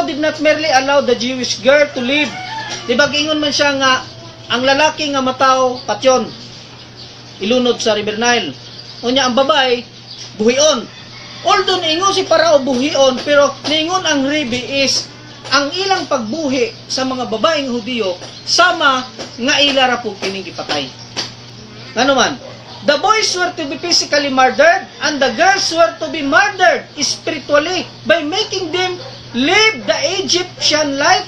Pharaoh did not merely allow the Jewish girl to live. Diba, gingon man siya nga, ang lalaki nga mataw, patyon, ilunod sa River Nile. Unya, ang babae, buhion. Although niingon si Pharaoh buhion, pero niingon ang Ribi is, ang ilang pagbuhi sa mga babaeng Hudiyo, sama nga ilara po kining gipatay. Ano man? The boys were to be physically murdered and the girls were to be murdered spiritually by making them live the Egyptian life.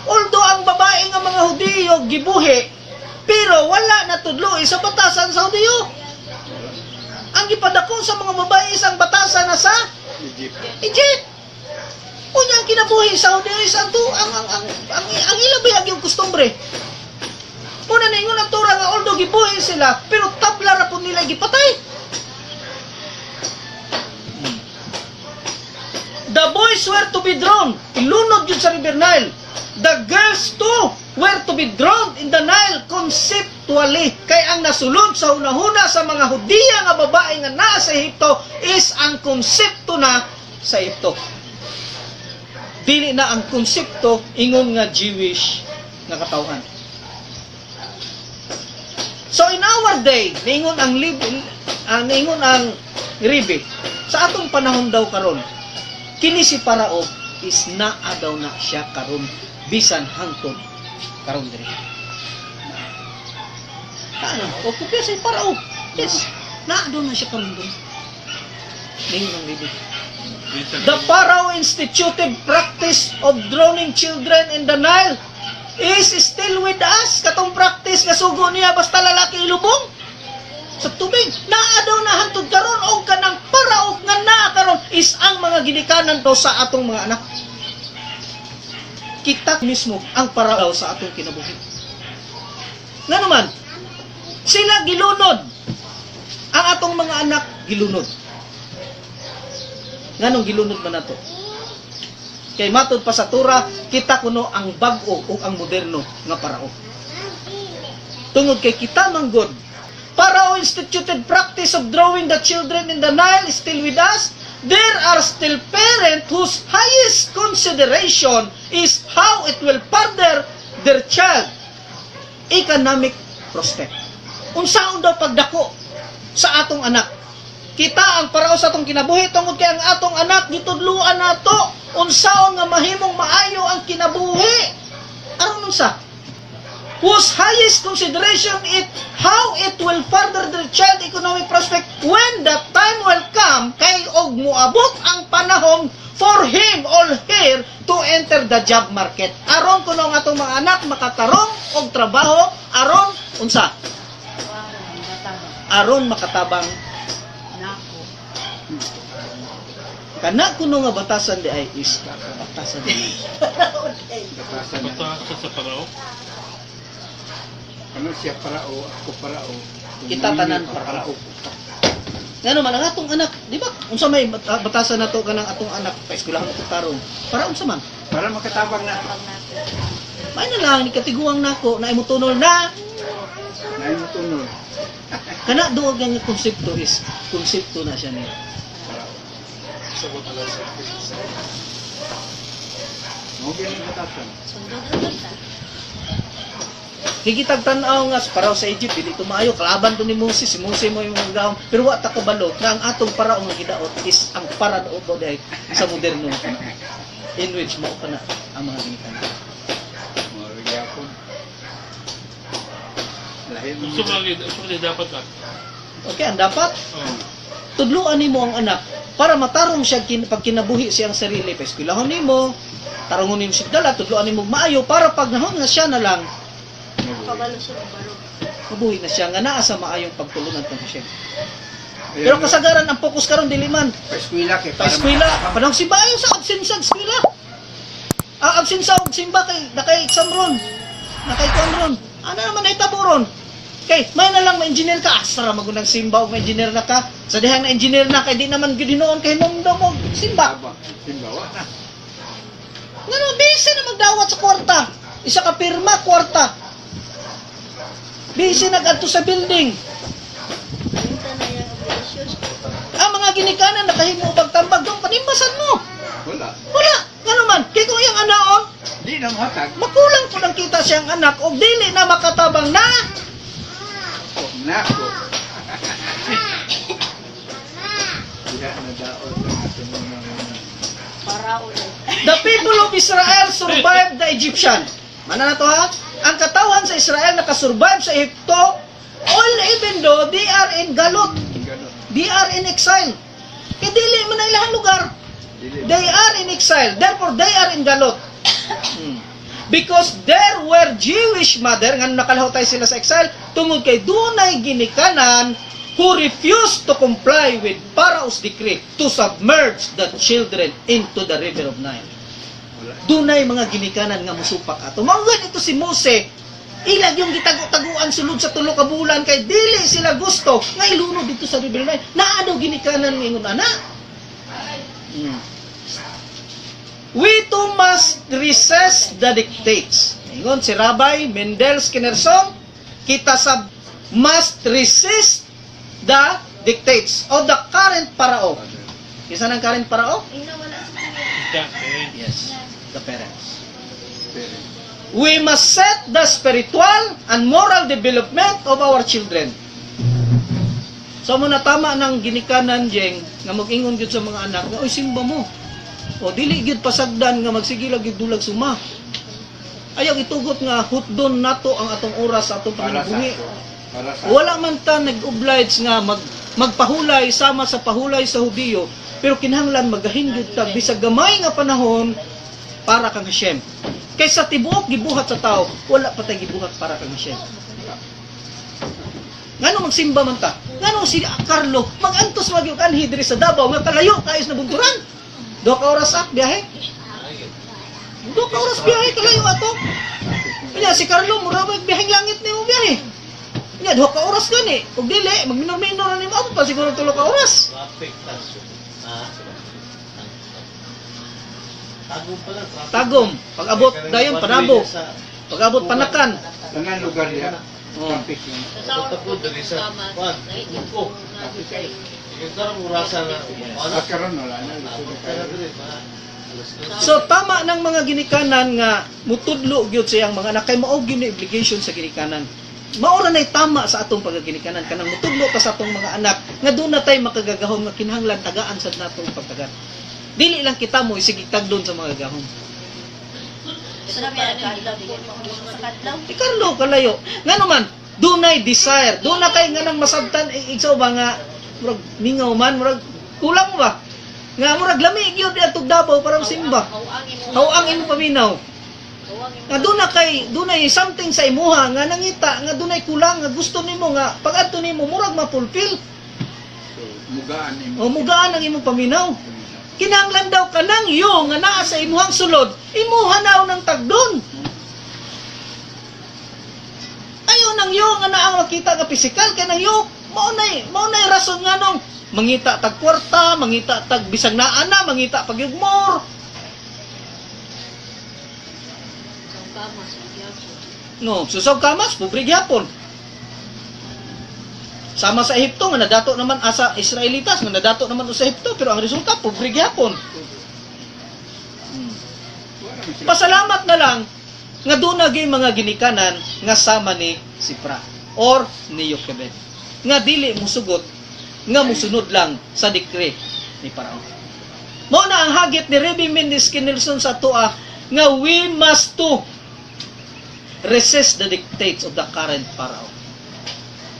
Although ang babae nga mga Hudiyo gibuhi, pero wala na tudloy sa batasan sa Hudiyo. Ang gipadako sa mga babae isang batasan na sa Egypt. Unya ang kinabuhi sa Hudiyo is ang ila bayag yung kustombre. Una na ingon ang tura nga although gibuhi sila, pero tabla ra po nila gipatay. The boys were to be drowned. Ilunod yun sa River Nile. The girls too were to be drowned in the Nile conceptually. Kaya ang nasulod sa hunahuna sa mga Hudiya nga babae nga naa sa Ehipto is ang konsepto na sa Ehipto. Dili na ang konsepto ingon nga Jewish nga katawhan. So in our day, ningon ang Ribi, sa atong panahon daw karon, kini si Parao is naa daw na siya karon bisan hangtod karon diri. Ano? O kupya si Parao. Yes. Naa daw na siya karon diri. Ningon ang Ribi. The Pharaoh instituted practice of drowning children in the Nile is still with us. Katong practice nga sugo niya basta lalaki ilubong sa tubig. Naa daw na hantod karon og kanang Pharaoh nga naa karon is ang mga ginikanan daw sa atong mga anak. Kita mismo ang Pharaoh sa atong kinabuhi. Nga naman, sila gilunod. Ang atong mga anak gilunod. Nganong gilunod man nato? Kay matod pa sa Tura, kita kuno ang bag-o o ang moderno nga Parao. Tungod kay kita manggod, Parao instituted practice of drawing the children in the Nile still with us. There are still parents whose highest consideration is how it will further their child economic prospect. Unsaon daw pagdako sa atong anak? Kita ang Parao sa atong kinabuhi tungod kay ang atong anak gitudluan nato unsaon nga mahimong maayo ang kinabuhi. Aron unsa? Whose highest consideration is how it will further the child economic prospect when the time will come kay og moabot ang panahon for him or her to enter the job market. Aron kuno nga atong mga anak makatarong og trabaho aron unsa? Aron makatabang kana kuno nga batasan di ay is batasan di batasan sa Parao. Ano siya Parao, ako Parao. Kita tanan Parao. Ngano man ang atong anak, di ba? Unsa may batasan nato kanang atong anak pa eskwelahan ko tarong. Para unsa man? Para makatabang na. May na lang ni katiguang nako na imo tunol na. Na imo tunol. Kana duog nga konsepto is konsepto na siya ni. Higitag tanaw nga Parao sa Egypt dili tumayo kalaban to ni Moses, si Moses mo yung gaon pero wa ta kabalo nga ang atong Parao nga gidaot is ang Parao do dai sa moderno in which mo kana ang mga ginikan. Lahi dapat ka. Okay, ang dapat tudluan nimo ang anak para matarong siya pag kinabuhi siyang sarili. Eskwelahon nimo, tarungon nimo siya dala, tudluan nimo maayo para pag nahon nga siya na lang kabalo siya kabalo. mabuhi na siya nga naa sa maayong pagtulunan kung siya. Pero kasagaran ang focus karon dili man eskwela kay pa eskwela, panang sibayo sa absensa eskwela. Absensa og simba kay nakay exam ron. Nakay kuan ron. Ano naman ay taburon? Kay may na lang ma-engineer ka, asara magunang simba og ma-engineer na ka. Sa dihang na engineer na kay di naman gyud hinoon kay mumdom og simba. Simba wa na. Ngano busy na magdawat sa kwarta. Isa ka pirma kwarta. Busy nagadto sa building. Minta na yung obligasyon. Ang mga ginikanan nakahimo og pagtambag dong panimbasan mo. Wala. Wala. Ngano man, kay na matag. Makulang po lang kita siyang anak o dili na makatabang na. Nako. Tidak na daon sa ating mga Parao na. The people of Israel survived the Egyptian. Mana na to ha? Ang katawan sa Israel nakasurvive sa Egypto, all even though they are in galot, gano'n. they are in exile. Kaya dili man na ilang lugar. They are in exile. Therefore, they are in galot. Because there were Jewish mother, nga nakalahutay sila sa exile, tungod kay dunay ginikanan who refused to comply with Pharaoh's decree to submerge the children into the river of Nile. Dunay mga ginikanan nga musupak ato. Manggan ito si Mose, ilag yung gitago-taguan sulod sa tulo ka bulan kay dili sila gusto nga ilunod dito sa river Nile. Naa daw ginikanan ningon ana. We too must resist the dictates. Ingon si Rabbi Mendel Skinnerson, kita sa must resist the dictates of the current parao. Kisa ng current parao? Wala sa kuya. Yes, the parents. We must set the spiritual and moral development of our children. So mo na tama ng ginikanan jeng nga mag-ingon gyud sa mga anak nga oy simba mo. O dili gyud pasagdan nga magsigila gyud dulag suma. Ayaw itugot nga hutdon nato ang atong oras sa atong Para sa panabuhi. para sa Wala man ta nag-oblige nga magpahulay sama sa pahulay sa Hudiyo, pero kinahanglan magahinggod ta bisag gamay nga panahon para kang Hashem. Kaysa tibuok gibuhat sa tao, wala pa tay gibuhat para kang Hashem. Ngano magsimba man ta? Ngano si Carlo magantos magyud anhi diri sa Davao nga kalayo kaayos na bunturan? 2 ka oras biyahe? 2 ka oras biyahe kalayo ato. Kanya si Carlo mura magbiyaheng langit nimo biyahe. Kanya 2 ka oras gani. Ug dili magminor-minor na nimo pa siguro 3 ka oras. Tagom, pag-abot dayon panabo. Pag-abot panakan. tanang lugar niya. Oh. Traffic yun. Sa tama. At karon wala na. So tama ng mga ginikanan nga mutudlo gyud siyang mga anak kay mao gyud na obligation sa ginikanan. Mao ra nay tama sa atong pagaginikanan kanang mutudlo ta sa atong mga anak nga doon na tay makagagahom nga kinahanglan tagaan sad natong pagtagan. Dili lang kita mo isig tagdon sa mga gahom. Sabi na kadlaw sa kadlaw. Carlo kalayo. Ngano man dunay desire, doon na kay nga nang masabtan igsaw ba nga murag mingaw man murag kulang mo ba? Nga murag lami gyud atog Davao para simba. Hawang imo paminaw. Nga dunay something sa imuha nga nangita nga dunay kulang nga gusto nimo nga pag-adto nimo murag ma-fulfill. So, mugaan ni O mugaan ang imong paminaw. Kinahanglan daw kanang yo nga naa sa imuhang sulod, imuha naw ng tagdon. Ayo nang yo nga naa makita nga pisikal kay nang yo mao nay rason nga nung mangita tag kwarta, mangita tag bisag naa na, mangita pag yugmor. No, susog kamas, pobre gyapon. Sama sa Ehipto nga nadato naman asa Israelitas nga nadato naman sa Ehipto pero ang resulta pobre gyapon. Pasalamat na lang nga doon naging mga ginikanan nga sama ni Sipra or ni Yochebed. Nga dili musugot nga musunod lang sa decree ni Parao. Mao na ang hagit ni Rabbi Mendel Skinnerson sa tua nga we must to resist the dictates of the current Parao.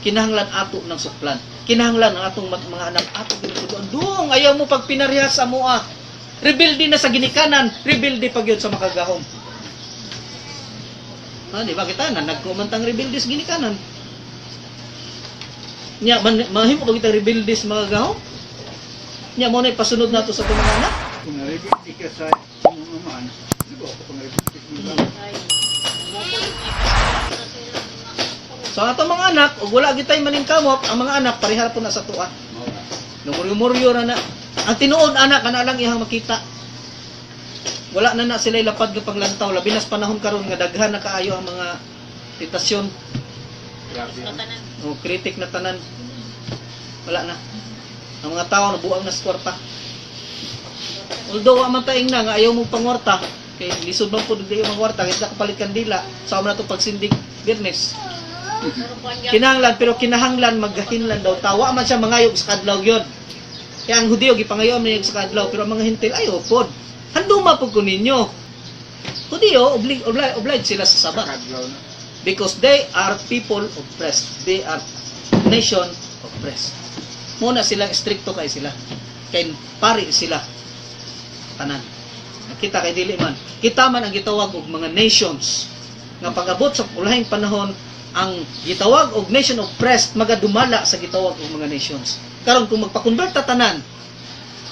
Kinahanglan ato ng suklan. Kinahanglan ang atong mga anak ato gintuduan. Dong ayaw mo pag pinarihas sa mua. Rebelde na sa ginikanan, rebelde pag yun sa makagahom. Di ba kita na nagkumantang rebelde sa ginikanan? Nya mahimo pag kita rebelde sa makagahom? Nya mo na ipasunod nato sa itong mga anak? Kung naribig ka sa imong aman, di ba ako pang naribig mo lang? So ato mga anak, ug wala gitay maningkamot, ang mga anak parihara po na sa tuwa. Lumuryo-muryo na na. Ang tinuod anak kana lang ihang makita. Wala na sila lapad ng panglantaw, labi nas panahon karon nga daghan na kaayo ang mga titasyon Grabe. o kritik na tanan. Wala na. Ang mga tao nabuang na sa kwarta. Although wa man taing na nga ayaw mo pangwarta, Kay lisod man po dito yung mga kwarta, kaya kapalit kandila. Sama na ito pagsindig Biyernes. Kinahanglan, pero kinahanglan maggahinlan daw. Tawa man siya mangayog sa kadlaw yun. Kaya ang Hudiyo, gipangayon man yung sa kadlaw, pero ang mga hintil, ayaw po. Handuma po ko ninyo. Hudiyo, obliged sila sa Sabat. Kadlaw na. Because they are people oppressed. They are nation oppressed. Muna silang stricto kay sila. Kay pari sila. Tanan. Kita kay dili man. Kita man ang gitawag og mga nations. Nga pag-abot sa ulahing panahon, ang gitawag og nation oppressed magadumala sa gitawag og mga nations. Karon kung magpa-convert ta tanan,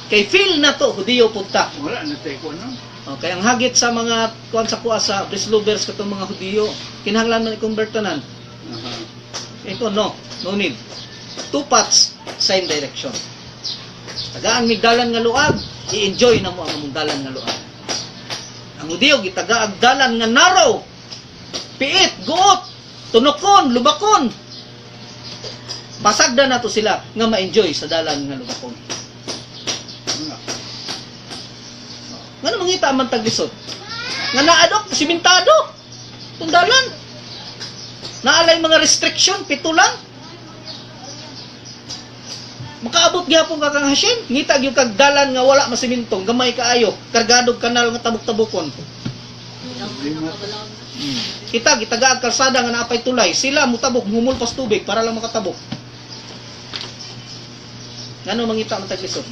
kay feel na to Hudiyo punta. Wala na tayo ko, no? Okay, ang hagit sa mga kuan sa kuha sa Breslovers katong mga Hudiyo, kinahanglan man i-convert tanan. Ito no need. Two paths, same direction. Tagaan migdalan nga luag, i-enjoy na mo ang among dalan nga luag. Ang Hudiyo gitagaag dalan nga narrow, piit, guot, tunokon, lubakon. Pasagda na to sila nga ma-enjoy sa dalan nga lubakon. Nga mangita man taglisod. Nga naadok, simentado. Tundalan. Naalay mga restriction, 7 lang. Makaabot gyapon ka kang Hashem. Ngita gyud kag dalan nga wala masimintong, gamay kaayo, kargadog kanal nga tabok-tabokon. Kita gitagaag kalsada nga naapay tulay, sila mutabok humulpas tubig para lang makatabok. Ngano mangita man taglisod.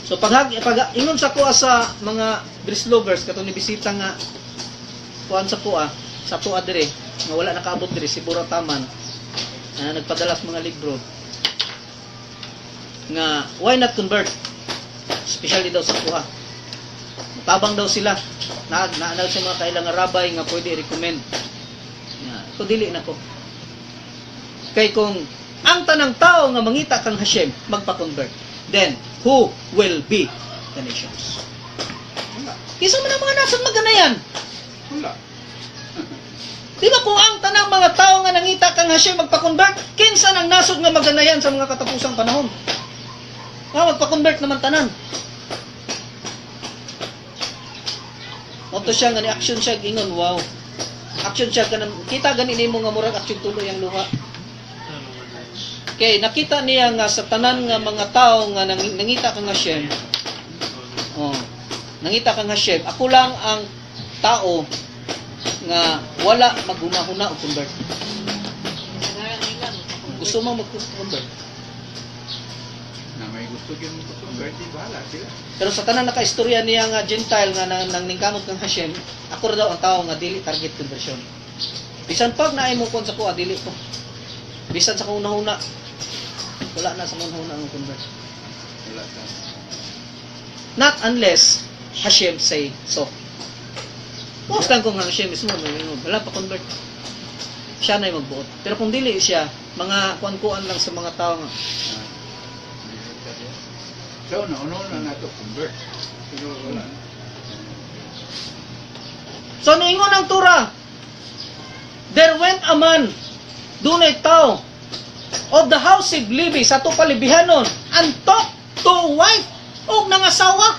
So pag ingon sa kuha sa mga Breslovers katong ni bisita nga kuan sa kuha dire nga wala nakaabot dire si Burataman na nagpadala sa mga libro nga why not convert, especially daw sa kuha. Tabang daw sila na sa mga kailang rabay nga pwede recommend. Ko dili na ko. Kay kung ang tanang tao nga mangita kang Hashem magpa-convert, then who will be the nations? Wala. Kisa man ang mga nasod maganayan. Wala. Di ba kung ang tanang mga tao nga nangita kang Hashem magpa-convert, kinsa nang nasod nga maganayan sa mga katapusang panahon? Magpa-convert naman tanan. Oto siya nga ni action siya gingon, wow. Action siya kanang kita gani nimo nga murag action tuloy ang luha. Okay, nakita niya nga sa tanan nga mga tao nga nangita kang Hashem. Oh, nangita kang Hashem. Ako lang ang tao nga wala maghunahuna o convert. Gusto mo mag-convert. Na may gusto gyud mo convert, di bahala sila. Pero sa tanan naka-istorya niya nga Gentile nga nang ningkamot kang Hashem, ako ra daw ang tao nga dili target conversion. Bisan pag naay mo kon sa kuha dili ko. Bisan sa kunahuna wala na sa kunahuna ang convert. Wala ka. Not unless Hashem say so. Most lang kung Hashem mismo wala pa convert. Siya na yung magbuot. Pero kung dili siya, mga kuan-kuan lang sa mga tao nga. So, nauna na ito convert. Pero wala. So, niingon ang Torah, there went a man, dunay tao, of the house of Levi, sa to palibihanon, and talk to wife, og nangasawa,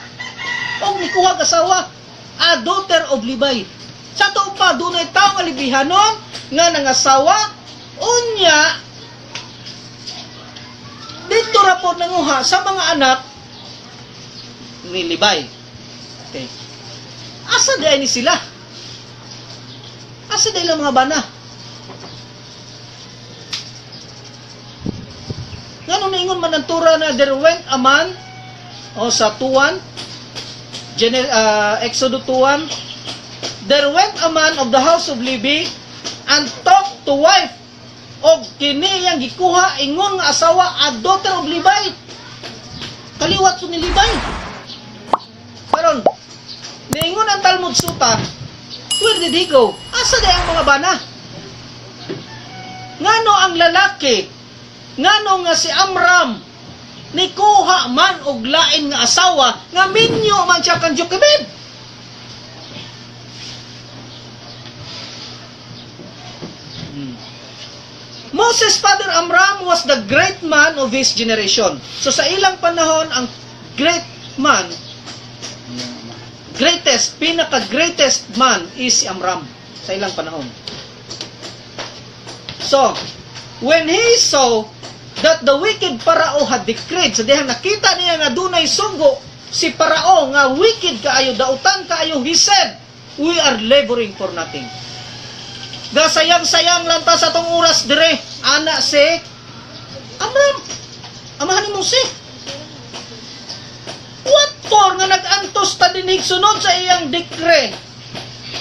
og nikuhag asawa, a daughter of Levi. Sa to pa, dunay tao palibihanon, nga nangasawa, unya, dito ra po nanguha sa mga anak ni Levi. Okay. Asa di ni sila? Asa di lang mga bana? Ngano naingon man ang Torah na there went a man o sa 2:1 Exodus 2:1, there went a man of the house of Levi and talked to wife og kini yang gikuha ingon nga asawa a daughter of Levi. Kaliwat so ni Levi. Karon niingon ang Talmud Sutta, where did he go? Asa di ang mga bana? Ngano ang lalaki, ngano nga si Amram nikuha man og lain nga asawa nga minyo man siya kan Jochebed. Moses' father Amram was the great man of his generation. So sa ilang panahon, ang great pinaka-greatest man is si Amram sa ilang panahon. So, when he saw that the wicked Parao had decreed, sa dihang nakita niya nga dunay sugo si Parao nga wicked kaayo, dautan kaayo, he said, we are laboring for nothing. Gasayang-sayang lang ta sa tong oras dire, ana si Amram, amahan ni Mose. What for nga nag-antos ta dinig sunod sa iyang dekre?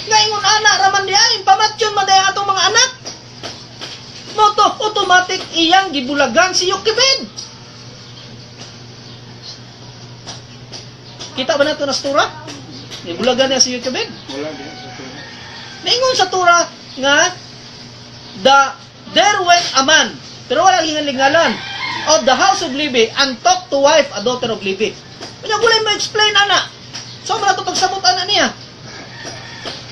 Nga ingon ana raman di ay pamatyon man dayon atong mga anak. Moto automatic iyang gibulagan si Yokebed. Kita ba nato na sa Tura? Gibulagan niya si Yokebed. Wala din sa tuwa. Naingon sa Tura nga there went a man, pero wala hingalingalan, of the house of Levi and talked to wife a daughter of Levi. Kanya gulay mo explain ana. So man ato pagsabot ana niya.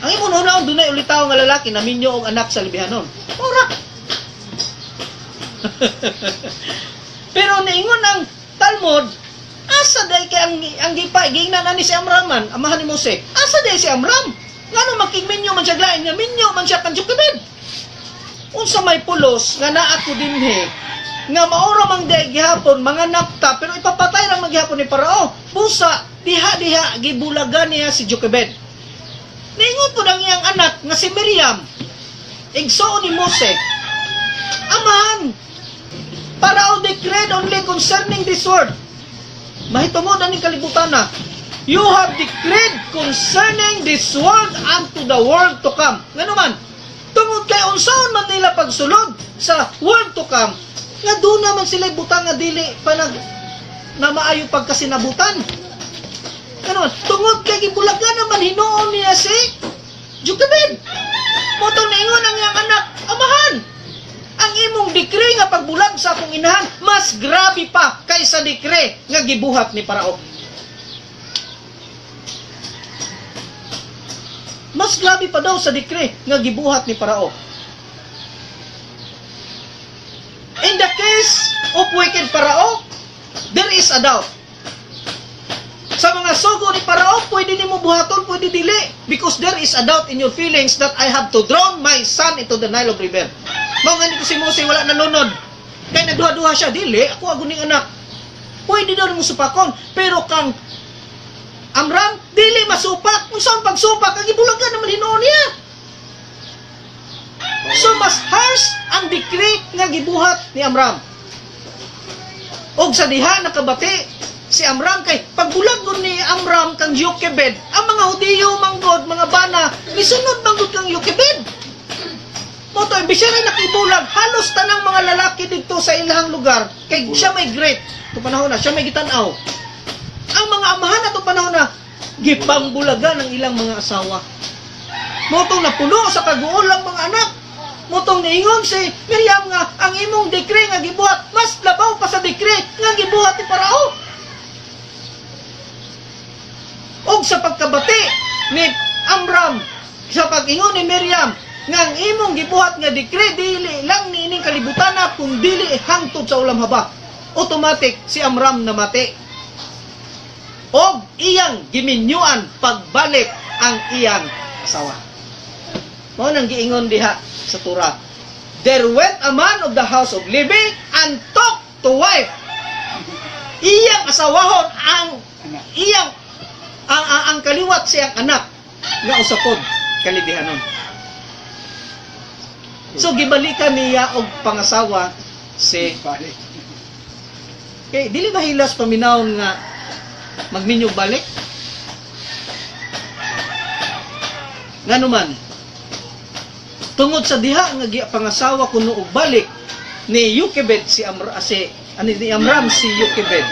Ang imong una dunay ulitaw nga lalaki na minyo og anak sa Lebihanon. Ora. Pero naingon ang Talmud, asa day kay ang gingnan ani si Amram, amahan ni Mose. Asa day si Amram? Ngano makigminyo man siya glain nga minyo man siya kan Yokebed. Unsa may pulos nga naa ko dinhi nga maura mang day gihapon mga napta pero ipapatay lang maghapon ni Parao. Busa diha gibulagan niya si Yokebed. Ningon po ang iyang anak nga si Miriam, igsoon ni Mose, amahan, Parao decreed only concerning this word. Mahitungod ani kalibutan na. You have decreed concerning this world unto the world to come. Ngano man, tungod kay unsaon man nila pagsulod sa world to come, nga doon naman sila butang nga dili pa na maayo pagkasinabutan. Ngano man, tungod kay gibulagan naman hinuon niya si Yokebed. Motong niingon ang iyang anak, amahan, ang imong dekre nga pagbulag sa akong inahan, mas grabe pa kaysa dekre nga gibuhat ni Parao. Mas grabe pa daw sa dekre nga gibuhat ni Parao. In the case of wicked Parao, there is a doubt. Sa mga sugo ni Parao, pwede nimo buhaton, pwede dili. Because there is a doubt in your feelings that I have to drown my son into the Nile of River. Mao nga nito si Mose wala nanunod. Kaya nagduha-duha siya, dili, ako aguning anak. Pwede daw mo supakon. Pero kang Amram, dili masupak. Kung saan pagsupak, ang ibulagan naman hinuon niya. So mas harsh ang decree nga gibuhat ni Amram. Og sa diha nakabati si Amram kay pagbulagon ni Amram kang Yokebed, ang mga Hudiyo manggod, mga bana, nisunod manggod kang Yokebed. Moto bisya na nakibulag halos tanang mga lalaki dito sa ilahang lugar kay siya may great. To panahon na siya may gitanaw. Ang mga amahan na to panahon na gipangbulagan ng ilang mga asawa. Motong napuno sa kaguolang mga anak. Motong niingon si Miriam nga ang imong dekre nga gibuhat mas labaw pa sa dekre nga gibuhat ni Parao. Og sa pagkabati ni Amram sa pag-ingon ni Miriam nga ang imong gibuhat nga dekre dili lang niining kalibutan na kung dili hangtod sa ulam haba. Automatic si Amram namati. Og iyang giminyuan pagbalik ang iyang asawa. Mao nang giingon diha sa Torah. There went a man of the house of Levi and talked to wife. Iyang asawahon ang iyang ang kaliwat siyang anak nga usapod kalibihanon. So gibalikan niya og pangasawa si Balik. kay dili mahilas paminawon nga magminyog balik. Ngano man tungod sa diha nga pangasawa kuno og balik ni Yokebed ni Amram si Yokebed.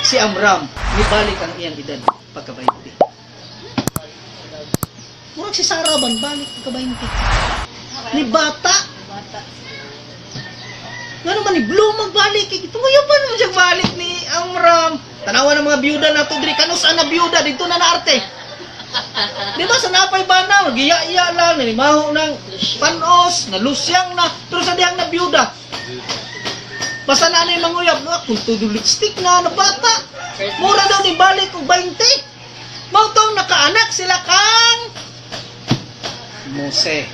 Si Amram nibalik ang iyang edad pagkabaynti. Murag si Sarah ban balik pagkabaynti. Ni bata. Ngano man ni Blue magbalik kay tuyo pa naman siya balik ni Amram. Tanawa ng mga byuda na to diri kanus ana byuda dito na naarte. Di ba sa napay bana magiya-iya lang nalimaho ng panos, nalusyang na pero sa dihang na byuda. Basta na anay manguyab nga kung tudo lipstick na bata. Mura daw ni balik og 20. Mao taw nakaanak sila kang Mose.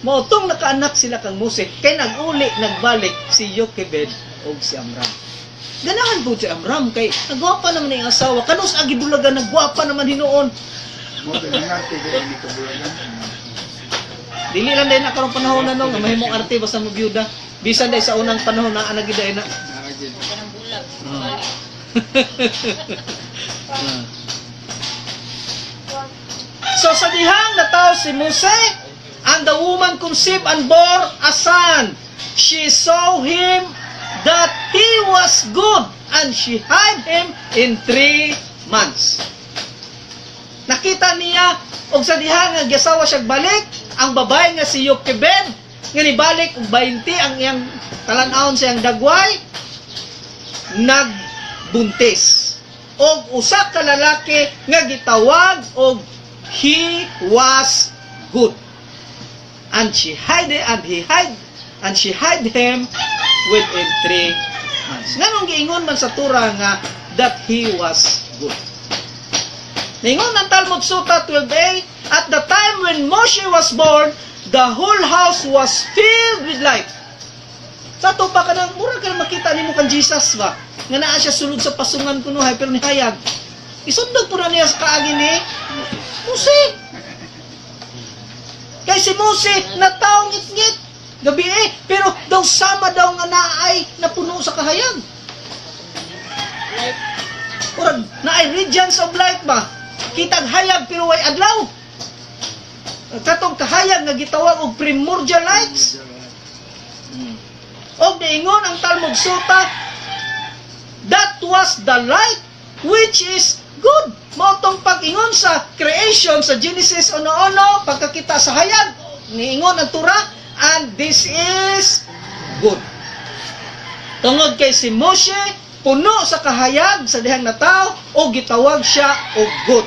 Mautong nakaanak sila kang Mose, kay nag-uli, nagbalik si Jochebed o si Amram. Ganahan po si Amram, kay nagwapa naman yung asawa. Kanus agi bulaga, nagwapa naman hinoon. Mo pinangati ko ni kabulagan. Dili lang dahil nakarong panahon na nung, mahimong arte basta mo byuda. Bisan dahil sa unang panahon na anagiday na. Nakagid. Ka ng bulag. So sa dihang nataw si Mose, and the woman conceived and bore a son. She saw him that he was good, and she hid him in 3 months. Nakita niya, og sa dihang nga giasawa siya balik, ang babae nga si Jochebed, nga nibalik og 20 ang iyang talan-awon siyang dagway, nagbuntis. Og usa ka lalaki nga gitawag og he was good. And she hid him within 3 months. Nganong giingon man sa Torah nga that he was good. Ningon ng Talmud Sota 12a, at the time when Moshe was born, the whole house was filled with light. Sa to pa ka nang, mura ka na makita ni mo kan Jesus ba? Nga naa siya sulod sa pasungan kunuhay, pero nihayag. Isundag po na niya sa kaagi ni Mose. Kay si Mose, nataong ngit-ngit. Gabi pero daw sama daw nga naay napuno sa kahayag. Or naay regions of light ba? Kitag hayag pero way adlaw. Katong kahayag nga gitawag og primordial lights. Og diingon ang Talmud Sota, that was the light which is good. Motong pag-ingon sa creation sa Genesis 1:1, pagkakita sa hayag, niingon ang Torah, and this is good. Tungod kay si Moshe, puno sa kahayag sa dihang nataw, o gitawag siya og good.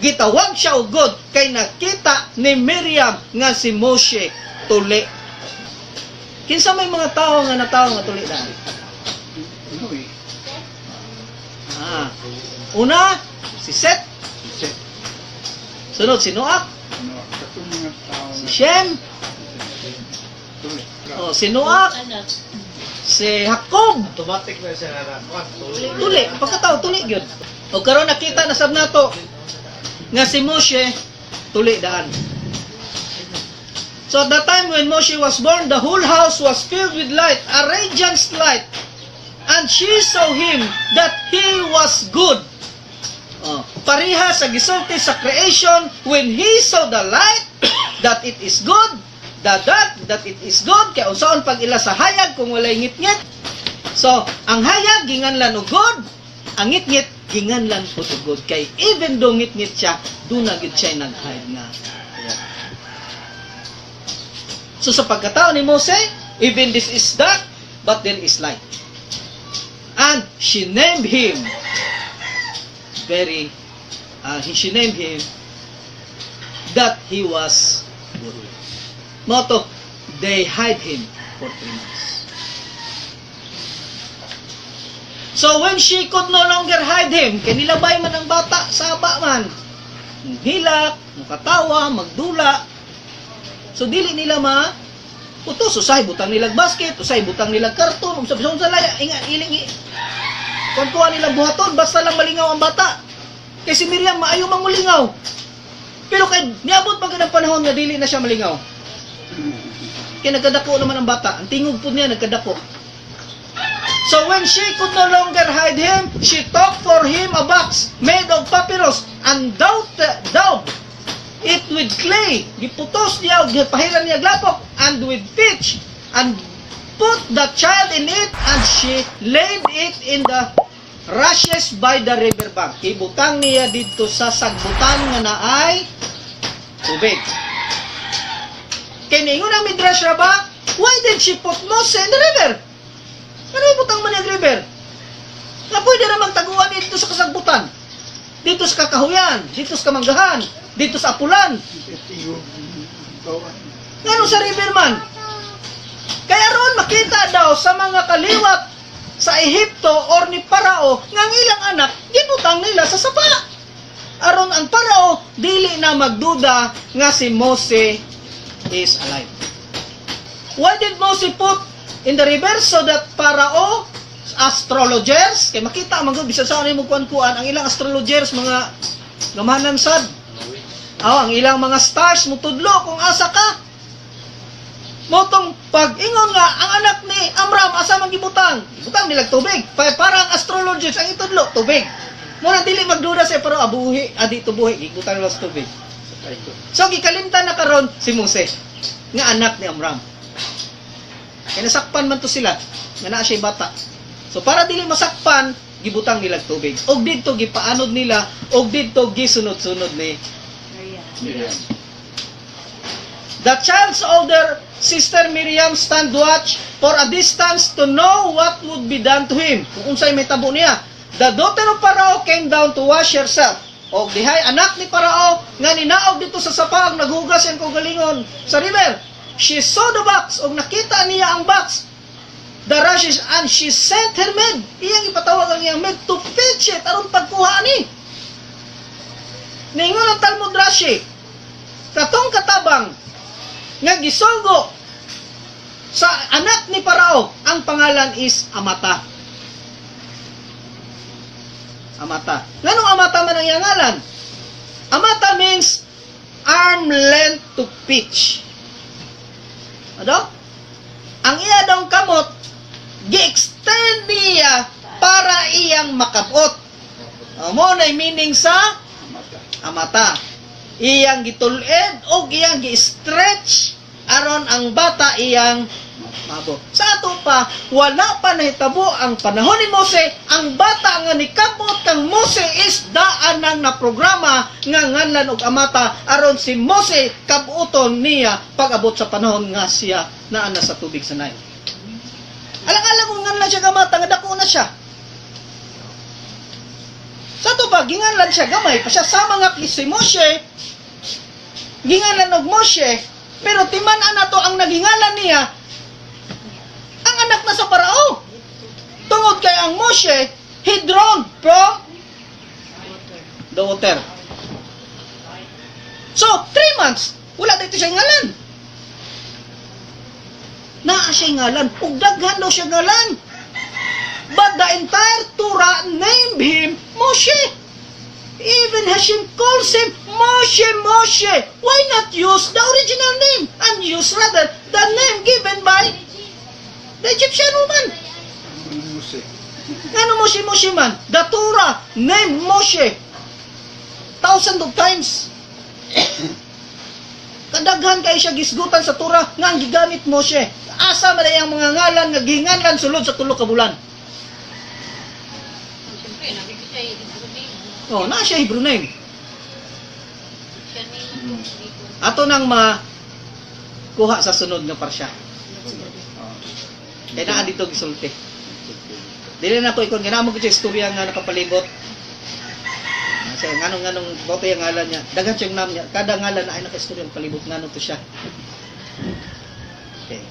Gitawag siya og good, kay nakita ni Miriam nga si Moshe tuli. Kinsa may mga tao nga nataw nga tuli dahil? Uy. Una, si Seth. Set. Sunod, si Noah. Ano, katong mga tao Si na Shem. tuloy. Si Noah. Anak. Si Jacob. Automatic na siya na Tuli. Pagkatao, tuli yun. O karon nakita na sab nato nga si Moshe tuli daan. So at the time when Moshe was born, the whole house was filled with light, a radiant light. And she saw him that he was good. Pareha sa gisulti sa creation, when he saw the light, that it is good, that it is good, kaya unsaon pag ila sa hayag kung walay ngit-ngit. So, ang hayag ginganlan og good, ang ngit-ngit ginganlan po og good. Kay even though ngit-ngit siya, doon na gid siya nag-hide nga. So sa pagkatao ni Mose, even this is dark, but there is light. And she named him that he was good. Moto, they hide him for 3 months. So when she could no longer hide him, kanilabay man ang bata, saba man, hilak, mukatawa, magdula. So dili nila putos, usay butang nilag basket, usay butang nilag karton, usay sa laya, iling kuha nilang buhaton, basta lang malingaw ang bata. Kay si Miriam, maayo mang malingaw. Pero kay niabot pa ganang panahon nga dili na siya malingaw. Kaya nagkadako naman ang bata. Ang tingog po niya, nagkadako. So when she could no longer hide him, she took for him a box made of papyrus and daubed it with clay. Giputos niya, gipahiran niya glapok, and with pitch, and put the child in it, and she laid it in the rushes by the river bank. Ibutang niya dito sa sagbutan nga naay tubig. Kaya ningon ang Midrash Rabbah, why did she put Moses in the river? Ano ibutang man yung river? Nga pwede naman taguan dito sa kasagbutan. Dito sa kakahuyan, dito sa kamanggahan, dito sa apulan. Ngano sa river man? Kaya roon makita daw sa mga kaliwat sa Ehipto or ni Parao nga ang ilang anak gibutang nila sa sapa. Aron ang Parao dili na magduda nga si Mose is alive. Why did Moses put in the river? So that Parao, astrologers, kay makita man gud bisan sa kanimo kuan-kuan ang ilang astrologers mga gamahanan sad. Ang ilang mga stars mutudlo kung asa ka. Motong pag-ingon nga ang anak ni Amram asa man gibutang? Gibutang nila tubig. Para ang astrologers ang itudlo tubig. Muna dili magduda sa pero abuhi, dito buhi gibutang nila sa tubig. So gikalimtan na karon si Mose nga anak ni Amram. Kaya nasakpan man to sila nga naa siya bata. So para dili masakpan, gibutang nila tubig. Og didto gipaanod nila, og didto gisunod-sunod ni Miriam. The child's older sister Miriam stand watch for a distance to know what would be done to him. Kung unsay may tabo niya. The daughter of Parao came down to wash herself. Og dihay anak ni Parao nga ninaog dito sa sapag naghugas ang kaugalingon sa river. She saw the box og nakita niya ang box. The rushes and she sent her maid. Iyang ipatawag ang iyang maid to fetch it aron pagkuha ni. Ningon ang Talmud Rashi, katong katabang nga gisulgo sa anak ni Parao, ang pangalan is Amata. Amata. Nganong Amata man ang iyang ngalan? Amata means arm length to pitch. Ano? Ang iya daw kamot, gi-extend niya para iyang makabot. Mo na meaning sa Amata. Iyang gitulid o iyang gi-stretch aron ang bata iyang mabot. Sa ato pa, wala pa nahitabo ang panahon ni Mose, ang bata nga nikabot kang Mose is daan na programa nga nganlan og Amata aron si Mose kabuton niya pag-abot sa panahon nga siya naa na sa tubig sa Nile. Alang-alang kung nganlan siya Amata nga dako na siya. Sa to ba ginganlan siya gamay pa siya sama nga si Mose. Ginganlan og Mose, pero timan-an nato ang nagingalan niya ang anak na sa Parao. Tungod kay ang Moshe, he drowned from the water. So, 3 months, wala dito siya ngalan. Naa siya ngalan. Ug daghan daw siya ngalan. But the entire Torah named him Moshe. Even Hashem calls him Moshe, Moshe. Why not use the original name and use rather the name given by the Egyptian woman? Mose. Ano Moshe, Moshe man? The Torah named Moshe. Thousands of times. Kadaghan kay siya gisgutan sa Torah nga ang gigamit Moshe. Asa man ang mga ngalan nga ginganlan sulod sa 3 ka bulan. Siyempre, nabigay siya Hebrew name. Oh, naa siya Hebrew name. Siya name. Ato nang kuha sa sunod nga parsya. Kaya naa dito gisulti. Dili na ko ikon ganamo gid istorya nga nakapalibot. Kasi nganong boto yung ngalan niya. Dagan siyang nam niya. Kada ngalan na ay naka-istorya ang palibot ngano to siya. Okay.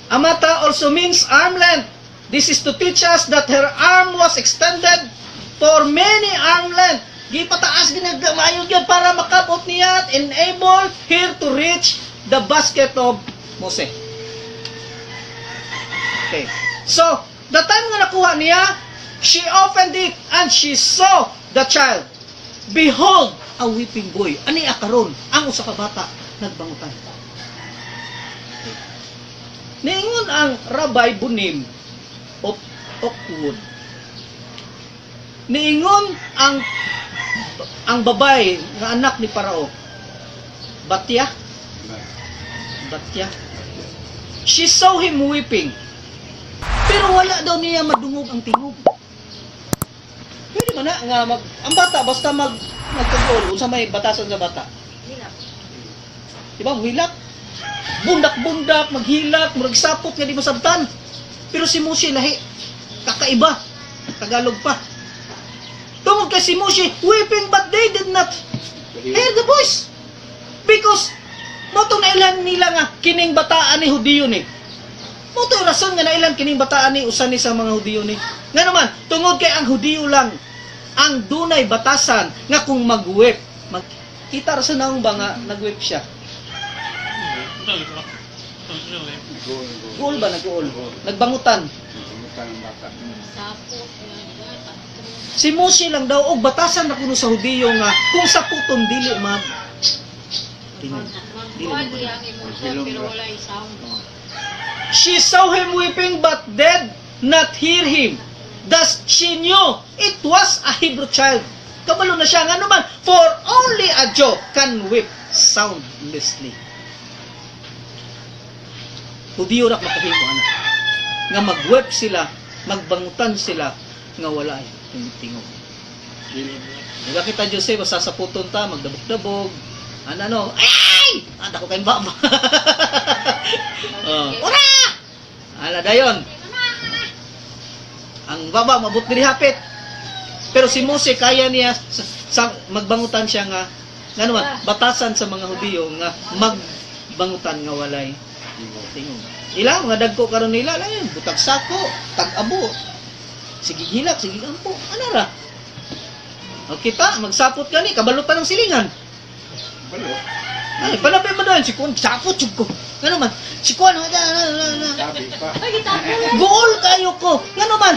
Amata also means arm length. This is to teach us that her arm was extended for many arm length. Gipataas ginagamayon yun para makabot niya at enable her to reach the basket of Mose. Okay. So, the time nga nakuha niya, she opened it and she saw the child. Behold, a weeping boy. Ani akaron, ang usa ka bata nagbangutan. Okay. Niingon ang Rabbi Bunim of Oakwood. Niingon ang babay nga anak ni Parao. Batya. She saw him weeping. Pero wala daw niya madungog ang tingog. Pwede man na nga ang bata basta magkagol unsa may batasan sa bata. Hilak. Diba? Hilak. Bundak-bundak, maghilak, magsapot nga di masabtan. Pero si Moshe lahi. Kakaiba. Tagalog pa. Tungod kay si Moshe weeping but they did not hear the voice. Because motong nailan nila nga kining bataan ni Hudiyo ni. Mo to rason nga nailan kining bataan ni usan ni sa mga Hudiyo ni. Nga naman tungod kay ang Hudiyo lang ang dunay batasan nga kung mag-whip, kita ra sa naong ba nga nag-whip siya. Goal. Goal ba nag-goal? Nagbangutan. Bukan ang bata. Sapo, yan, tatlo. Si Mose lang daw og batasan na kuno sa Hudiyo nga kung sa puton dili mag tingog. Magkuhan niya ang emotion, pero wala isang. She saw him weeping but did not hear him. Thus she knew it was a Hebrew child. Kabalo na siya nga naman, for only a Jew can weep soundlessly. Hudiyo rak makahimo anak. Nga mag-weep sila, magbangutan sila nga wala ay tingog. Diba kita Joseph, sasaputon ta, magdabog-dabog. Ano, ay! Anda ko kayong baba. Ura! Ala dayon. Ang baba, mabut diri hapit. Pero si Mose, kaya niya, magbangutan siya nga naman, batasan sa mga Hudiyo nga magbangutan nga walay tingog. Ilang, mga dagko karon nila, lang butag sako, tag-abo. Sige hilak, sige ampo. Ano ra? O kita, magsapot ka ni, kabalo pa ng silingan. Balo. Ay, palapit mo doon, si Kuan, sapot yun ko. Ano man, si Kuan, Sabi pa. goal kayo ko. Ano man,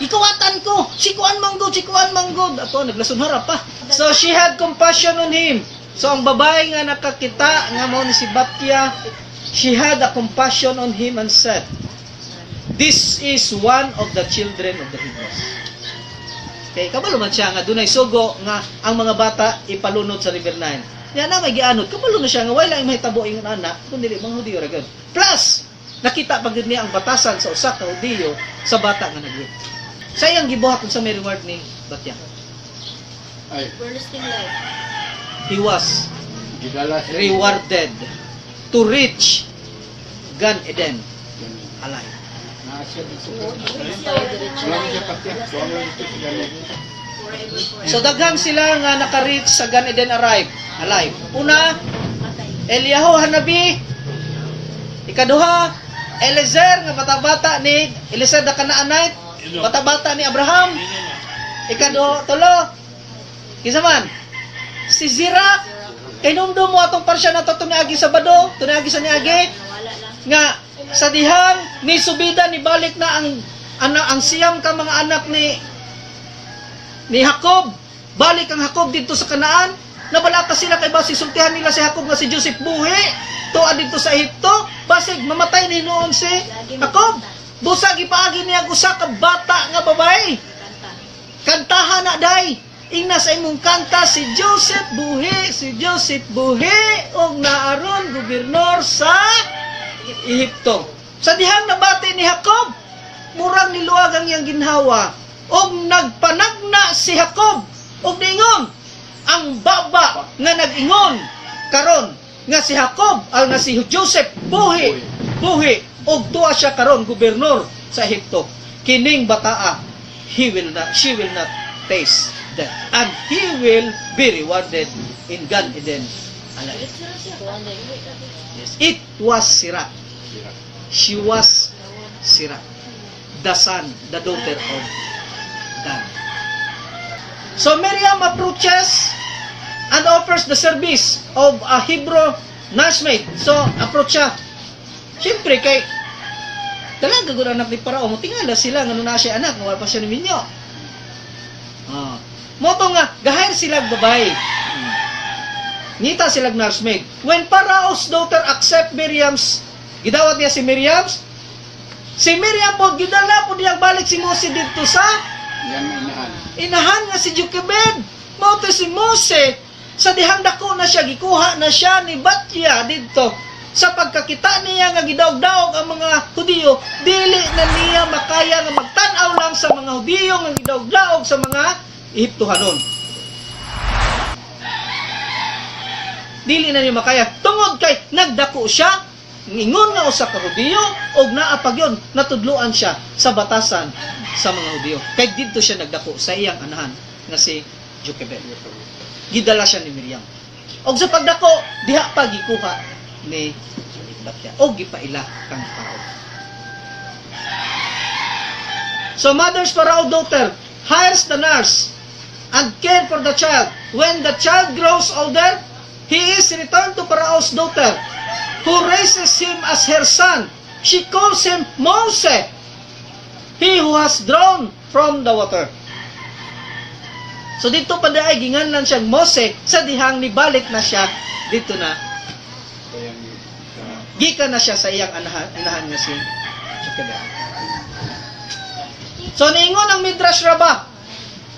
ikawatan ko, si Kuan manggod, si Kuan manggod. Ato, naglason harap pa. So, she had compassion on him. So, ang babae nga nakakita, nga mo ni si Batya, she had a compassion on him and said, this is one of the children of the Hebrews. Okay, kabalo man siya nga dunay sugo nga ang mga bata ipalunod sa River Nile. Yan na may gianod, kabalo na siya nga wala may mahitabo ingon anak kundi mga Hudiyo ra gyud. Plus, nakita pag niya ang batasan sa usa ka Hudiyo sa bata nga nagwit. Sa iyang gibuhat sa may reward ni Batya. Ay, Everlasting life. He was gidala siya. rewarded to reach Gan Eden alive. Naasya dito. Forever, Suwang siya pati. Suwang lang dito siya galing. forever. So daghan sila nga naka-reach sa Gan Eden alive. Una, Patay. Eliyahu Hanabi. Ikaduha, Eliezer nga bata-bata ni Eliezer da Kanaanite, bata-bata ni Abraham. Ikaduha, tulo. Kinsa man? Si Zira. Kay numdo mo atong parsya na to tuniagi sa Bado, tuniagi sa niagi Nawala lang. nga sa dihang ni subida ni balik na ang siyam ka mga anak ni Jacob. Balik ang Jacob dito sa Kanaan. Nabalaka sila kay basi sultihan nila si Jacob nga si Joseph buhi. Tuad dito sa Ehipto. Basig mamatay ni noon si Jacob. Busa gipaagi niya og usa ka bata nga babae. Kanta. Kantahan na day. Ingna sa imong kanta si Joseph buhi og naaron gobernador sa Ehipto. Sa dihang nabati ni Jacob, murang niluwag ang iyang ginhawa og nagpanagna si Jacob og niingon ang baba nga nag-ingon karon nga si Jacob al nga si Joseph buhi og tuwa siya karon gobernador sa Ehipto. Kining bataa she will not taste death and he will be rewarded in Gan Eden alive. Yes, it was Sirah. She was Sirah, the daughter of Dan. So Miriam approaches and offers the service of a Hebrew nursemaid. So approach siya. Siyempre kay talaga gud anak ni Parao, mo tingala sila nga na siya anak, wala pa siya ni minyo. Moto nga gahayr sila babae. Nita sila nursemaid. When Parao's daughter accept Miriam's, gidawat niya si Miriam po gidala po diya balik si Mose dito sa Yan inahan. inahan nga si Jochebed. Mao si Mose sa dihang dako na siya gikuha na siya ni Batya dito sa pagkakita niya nga gidaog-daog ang mga Hudiyo, dili na niya makaya nga magtan-aw lang sa mga Hudiyo nga gidaog-daog sa mga Ehiptohanon. Dili na niya makaya tungod kay nagdako siya ingon nga usa ka Hudiyo og naa pa gyud natudloan siya sa batasan sa mga Hudiyo. Kay didto siya nagdako sa iyang anahan nga si Jochebed. Gidala siya ni Miriam. Og sa pagdako diha pa gikuha ni Batya og gipaila kang Parao. So mother's Pharaoh daughter hires the nurse and care for the child. When the child grows older, he is returned to Pharaoh's daughter, who raises him as her son. She calls him Moses, he who has drawn from the water. So dito pa daay ginganlan siya Mose sa dihang nibalik na siya dito na Kaya gikan na siya sa iyang inahan nga si Jochebed. So niingon ang Midrash Rabbah,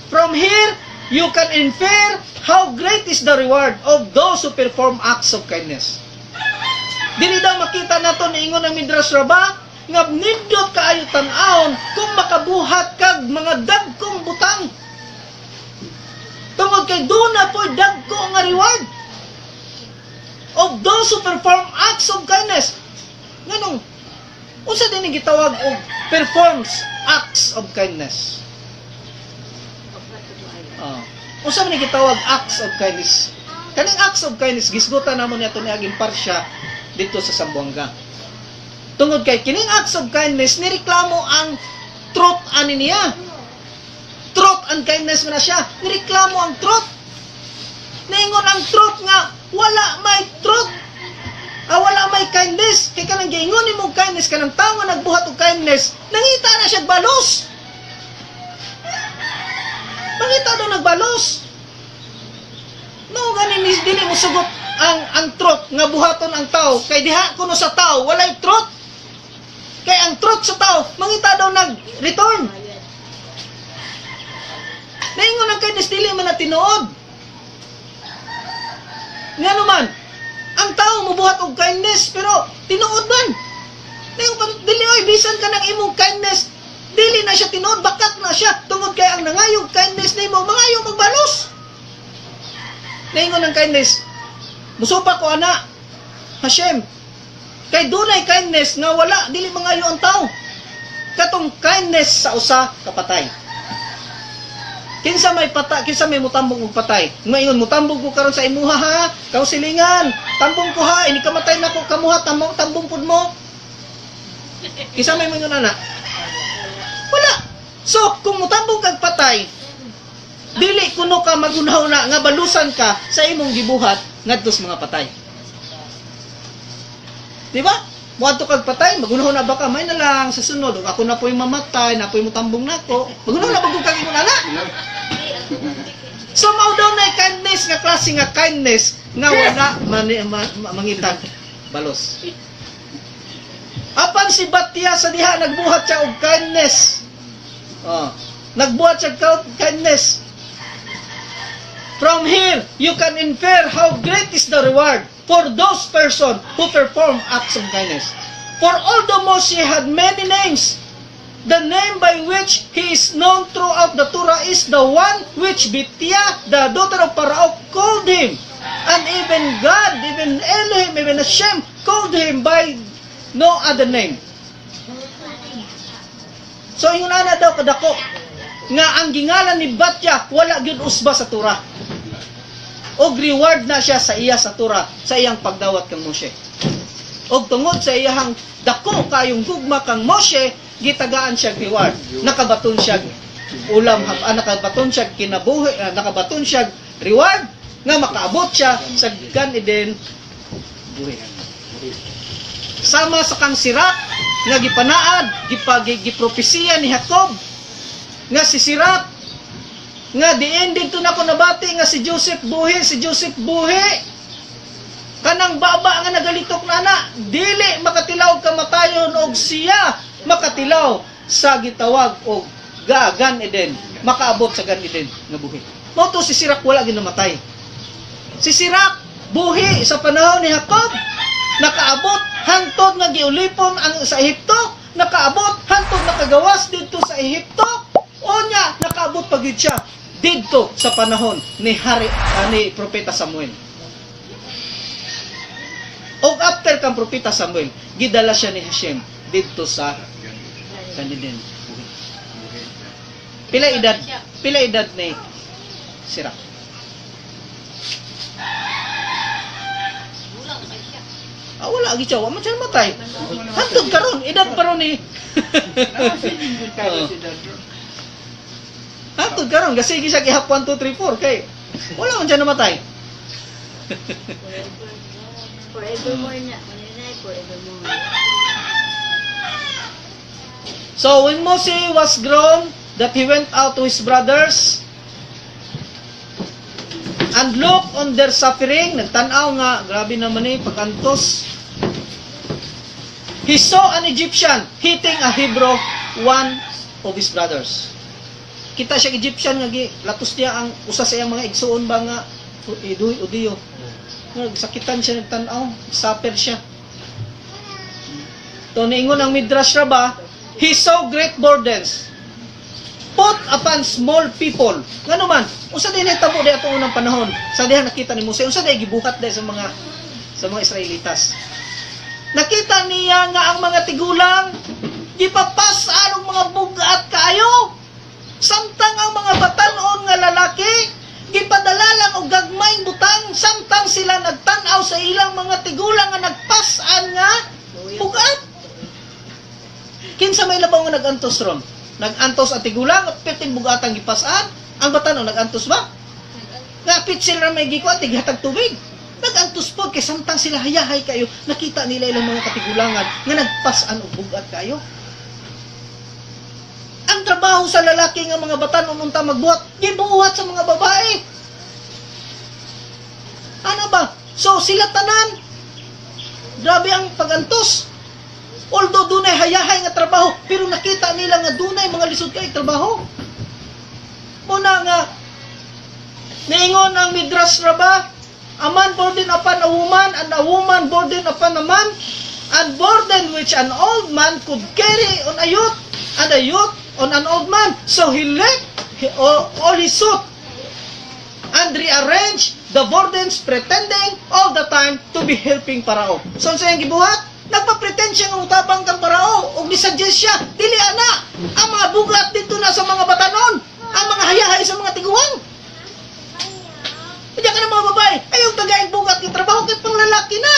from here you can infer how great is the reward of those who perform acts of kindness. Dili daw makita nato niingon ang Midrash Rabbah nga nindot kaayo tan-awon kung makabuhat kag mga dagkong butang. Tungod kay doon na po dagko nga reward of those who perform acts of kindness. Nganong, unsa din ang gitawag og performs acts of kindness? Unsa man gitawag acts of kindness? Kaning acts of kindness gisgutan namon niya ni aging parsya dito sa Sambuanga. Tungod kay kining acts of kindness nireklamo ang truth ani niya. Truth and kindness man na siya. Nireklamo ang truth. Naingon ang truth nga wala may truth. Wala may kindness. Kaya kanang giingon nimo kindness kanang tao nga nagbuhat og kindness, nangita na siya balos. Mangita daw nagbalos. No ganin dili mo sugot ang truth nga buhaton ang tao kay diha kuno sa tao walay truth. Kay ang truth sa tao mangita daw nag-return. Naingon ang kindness dili man na tinuod. Nga naman, ang tao mubuhat og kindness pero tinuod man. Naingon dili oy bisan ka ng imong kindness, dili na siya tinuod, bakat na siya tungod kay ang nangayog kindness nimo mangayo magbalos. Naingon ang kindness, musupa ko ana, Hashem, kay dunay kindness nga wala dili mangayo ang tao. Katong kindness sa usa ka patay. Kinsa may mutambong og patay. Ngayon mutambong ko karon sa imuha ha, kausilingan. Tambong ko ha, ini kamatay nako kamuha tambong pud mo. Kinsa may moingon ana? Wala. So kung mutambong kag patay, dili kuno ka magunhaw na nga balusan ka sa imong gibuhat ngadto sa mga patay. Di ba? Muadto kag patay, magunhaw na ba ka? May na lang sa sunod, ug ako na po'y mamatay, na po'y mutambong nako. Magunhaw na ba kag ingon ana? So mao daw na kindness nga klase nga kindness nga wala mangitag balos. Apan si Batya sa diha nagbuhat siya og kindness. Nagbuhat siya og kindness. From here, you can infer how great is the reward for those person who perform acts of kindness. For although Moshe had many names, the name by which he is known throughout the Torah is the one which Bitya, the daughter of Pharaoh, called him. And even God, even Elohim, even Hashem, called him by no other name. So, yung ana daw kadako, nga ang gingalan ni Batya, wala gyud usba sa Torah. Og reward na siya sa iya sa Torah, sa iyang pagdawat kang Moshe. Og tungod sa iyang dako kayong gugma kang Moshe, gitagaan siya reward. Nakabaton siya ulam, nakabaton siya kinabuhi, nakabaton siya reward nga makaabot siya sa Gan Eden buhi. Sama sa kang Sirak nga gipanaad, gipropesiya ni Jacob nga si Sirak nga diin dito na ko nabati nga si Joseph buhi. Kanang baba nga nagalitok na na, dili makatilaw kamatayon og siya makatilaw sa gitawag og Gan Eden, makaabot sa Gan Eden nga buhi. Mao to si Sirak wala ginamatay. Si Sirak buhi sa panahon ni Jacob, nakaabot hangtod nga giulipon ang sa Ehipto, nakaabot hangtod nakagawas dito sa Ehipto. Onya nakaabot pagid siya didto sa panahon ni ni propeta Samuel. Og after kang propeta Samuel, gidala siya ni Hashem didto sa Gan-Eden. Pila edad ni Sirak? Wala agi siya, wa man siya matay. Hantod karon edad pa ron ni Nakasiging kung tayo Oo. si Dadro. Hantod karon gasigi siya gihap 1 2 3 4 kay wala man siya namatay. Forever. Forevermore na. Manila ay forevermore. So when Moses was grown, that he went out to his brothers and look on their suffering, nagtanaw nga, grabe naman eh, pagantos. He saw an Egyptian hitting a Hebrew, one of his brothers. Kita siya Egyptian nga latos niya ang usa sa iyang mga igsuon ba nga iduy udiyo. Nagsakitan siya nagtanaw, suffer siya. To niingon ang Midrash Rabbah, he saw great burdens put upon small people. Ngano man, usa din tabo di ato unang panahon. Sa diha nakita ni Moses, usa di gibuhat di sa mga Israelitas. Nakita niya nga ang mga tigulang gipapas anong mga bugat kaayo. Samtang ang mga batanon nga lalaki gipadala lang og gagmayng butang samtang sila nagtan-aw sa ilang mga tigulang nga nagpas-an nga bugat. Kinsa may labaw nga nagantos ron? Nagantos ang tigulang at pitin bugatang gipas-an. Ang batanon nagantos ba? Ngapit sila may gikuan tighatag tubig. Nagantos po kay samtang sila hayahay kayo, nakita nila ilang mga katigulangan nga nagpas-an og bugat kayo. Ang trabaho sa lalaki nga mga batanon unta magbuhat, gibuhat sa mga babae. Ano ba? So sila tanan grabe ang pagantos. Although dunay hayahay nga trabaho, pero nakita nila nga dunay mga lisod kay trabaho. Muna nga niingon ang Midrash Rabbah, a man burden upon a woman, and a woman burden upon a man, and burden which an old man could carry on a youth, and a youth on an old man. So he left all his suit and rearranged the burdens, pretending all the time to be helping Parao. So sa iyang gibuhat, nagpa-pretend siya ng utabang kang Parao o ni-suggest siya, dili ana, ang mga bugat dito na sa mga batanon, ang mga hayahay sa mga tiguang. Diyan ka ng mga babae, ayaw tagaing bugat yung trabaho kay pang lalaki na.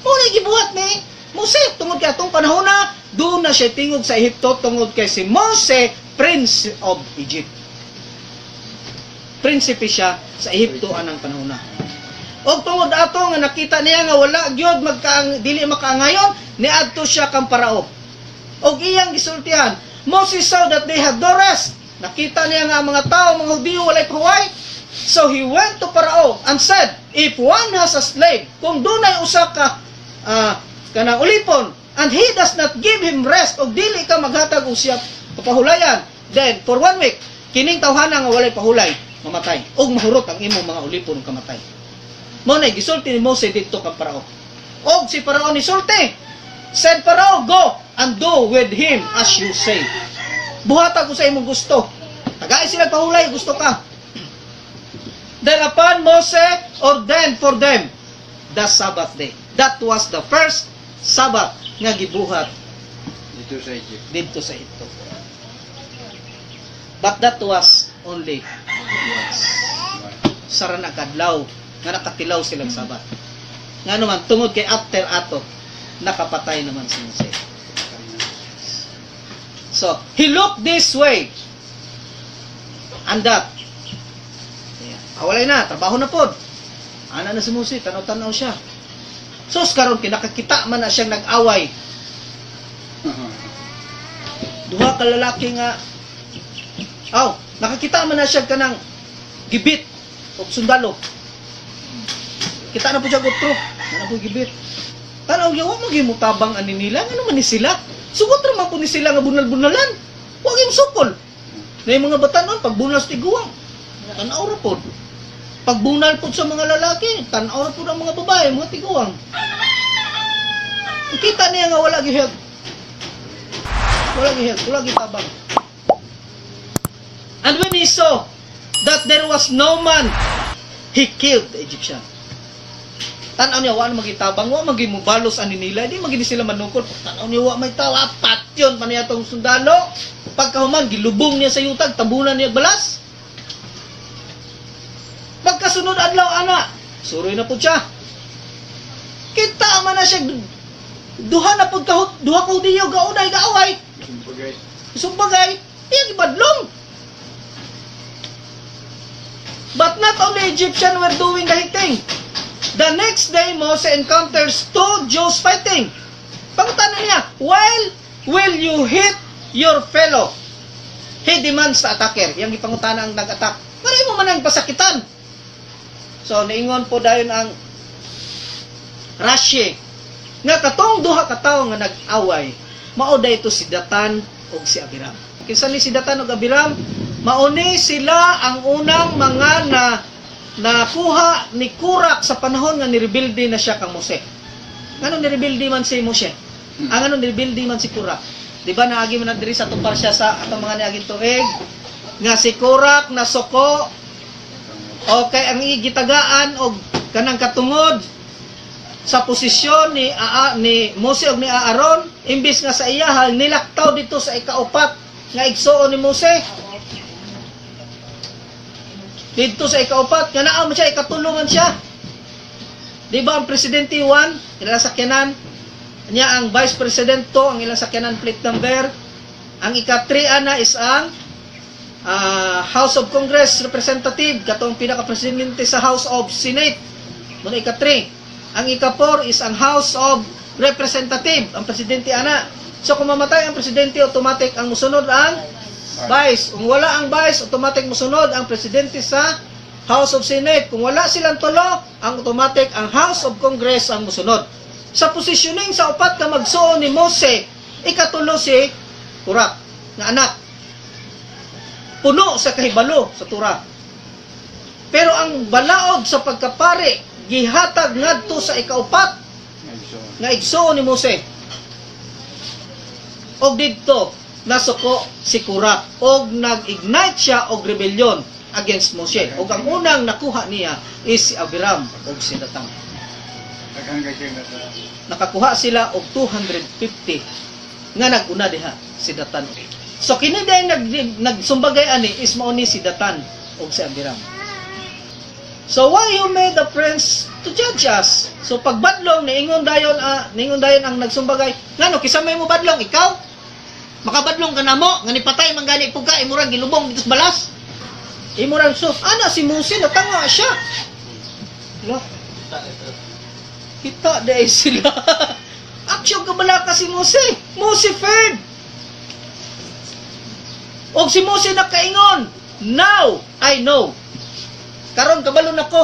Muna gibuhat ni Moses, tungod kay atong panahon na, doon na siya tingog sa Ehipto, tungod kay si Moses, Prince of Egypt. Prinsipe siya sa Ehipto anang panahon na. Og tungod ato nga nakita niya nga wala gyud dili makaangayon, niadto siya kang Parao. Og iyang gisultihan, Moses saw that they had no rest. Nakita niya nga ang mga tao, mga Hudiyo walay pahuway. So he went to Parao and said, if one has a slave, kung dunay usa ka kanang ulipon, and he does not give him rest, og dili ka maghatag og siya papahulayan, then for 1 week, kining tawhana nga walay pahulay, mamatay. Og mahurot ang imong mga ulipon kamatay. Mao na gisulti ni Moses didto kang Parao. Og si Parao ni sulti. Said Parao, go and do with him as you say. Buhatag ko sa imong gusto. Tagay sila pahulay, gusto ka. Thereupon Moses ordained for them the Sabbath day. That was the first Sabbath nga gibuhat Dito sa Egypt. dito sa Ehipto. But that was only once. Sara na kadlaw nga nakatilaw silang Sabat. Nga naman tungod kay after ato nakapatay naman si Moses. So, he looked this way and that. Awalay na, trabaho na pod. Ana na si Moses, tanaw-tanaw siya. So, karon kinakakita man na siyang nag-away. Duha ka lalaki nga nakakita man na siya kanang gibit o sundalo. Kita na po siya gutro. Na po gibit. Tanaw niya, huwag magimutabang ani nila. Ano man ni sila? Sugot naman po ni sila nga bunal-bunalan. Huwag yung sukol. Na yung mga batanon, pagbunal sa tiguang. Tanaw ra po. Pagbunal po sa mga lalaki, tanaw ra po ng mga babae, mga tiguang. Kita niya nga wala gihiyag. Wala gihiyag, wala gitabang. And when he saw that there was no man, he killed the Egyptian. Tanaw niya, wala magitabang, wala magimubalos ani nila, di magini sila manungkol. Tanaw niya, wala may tawa, patyon pa niya itong sundalo. Pagkahuman, gilubong niya sa yutag, tabunan niya balas. Pagkasunod adlaw ana, suroy na po siya. Kita man na siya duha na pud duha ka Hudiyo gaunay gaaway. Isang bagay. Isang bagay, iyang ibadlong. But not only Egyptian were doing the hitting. The next day, Moses encounters two Jews fighting. Pangutanan niya, while will you hit your fellow? He demands the attacker. Yang ipangutana ang nag-attack. Maray mo man ang pasakitan. So, niingon po dayon ang Rashi. Nga katong duha ka tawo nga nag-away, mao ito si Datan o si Abiram. Kinsa ni si Datan o Abiram? Mauni sila ang unang mga nakuha ni Kurak sa panahon nga nirebuildi na siya kang Mose. Ngano nirebuildi man si Mose? Ang ano nirebuildi man si Kurak? Di ba naagi man na diri sa tupar siya sa atong mga niaging tuig nga si Kurak na suko okay ang igitagaan og kanang katungod sa posisyon ni Mose ug ni Aaron imbis nga sa iya nilaktaw dito sa ikaupat nga igsuon ni Mose dito sa ikaupat nga naa man siya ikatulungan siya. Di ba ang presidente 1 ilang sakyanan niya ang vice president 2 ang ilang sakyanan plate number ang ika-3 ana is ang House of Congress representative katong pinaka-presidente sa House of Senate muna ika-3 ang ika-4 is ang House of Representative ang presidente ana. So kung mamatay ang presidente automatic ang musunod ang vice. Kung wala ang vice, automatic musunod ang presidente sa House of Senate. Kung wala silang tulo, ang automatic ang House of Congress ang musunod. Sa positioning sa upat ka magsuon ni Mose, ikatulo si Kurak, nga anak. Puno sa kahibalo sa Torah. Pero ang balaod sa pagkapari, gihatag ngadto sa ikaupat, nga igsuon ni Mose. Og didto, nasuko si Kurak og nag-ignite siya og rebellion against Moshe. Og ang unang nakuha niya is si Abiram og si Datang. Daghang kasi na sa Nakakuha sila og 250 nga naguna diha si Datan. So kini day nagsumbagay ani is mao ni si Datan og si Abiram. So why you made the prince to judge us? So pagbadlong niingon dayon ang nagsumbagay, ngano kisamay mo badlong ikaw? Makabadlong ka na mo, nga nipatay man gani pugka, imurang gilubong dito sa balas. Imurang so, ana si Mose, natanga siya. Lo, kita dahil sila. Aksyon kabala ka si Mose. Mose feared. Og si Mose nakaingon, now I know. Karon kabalo na ko.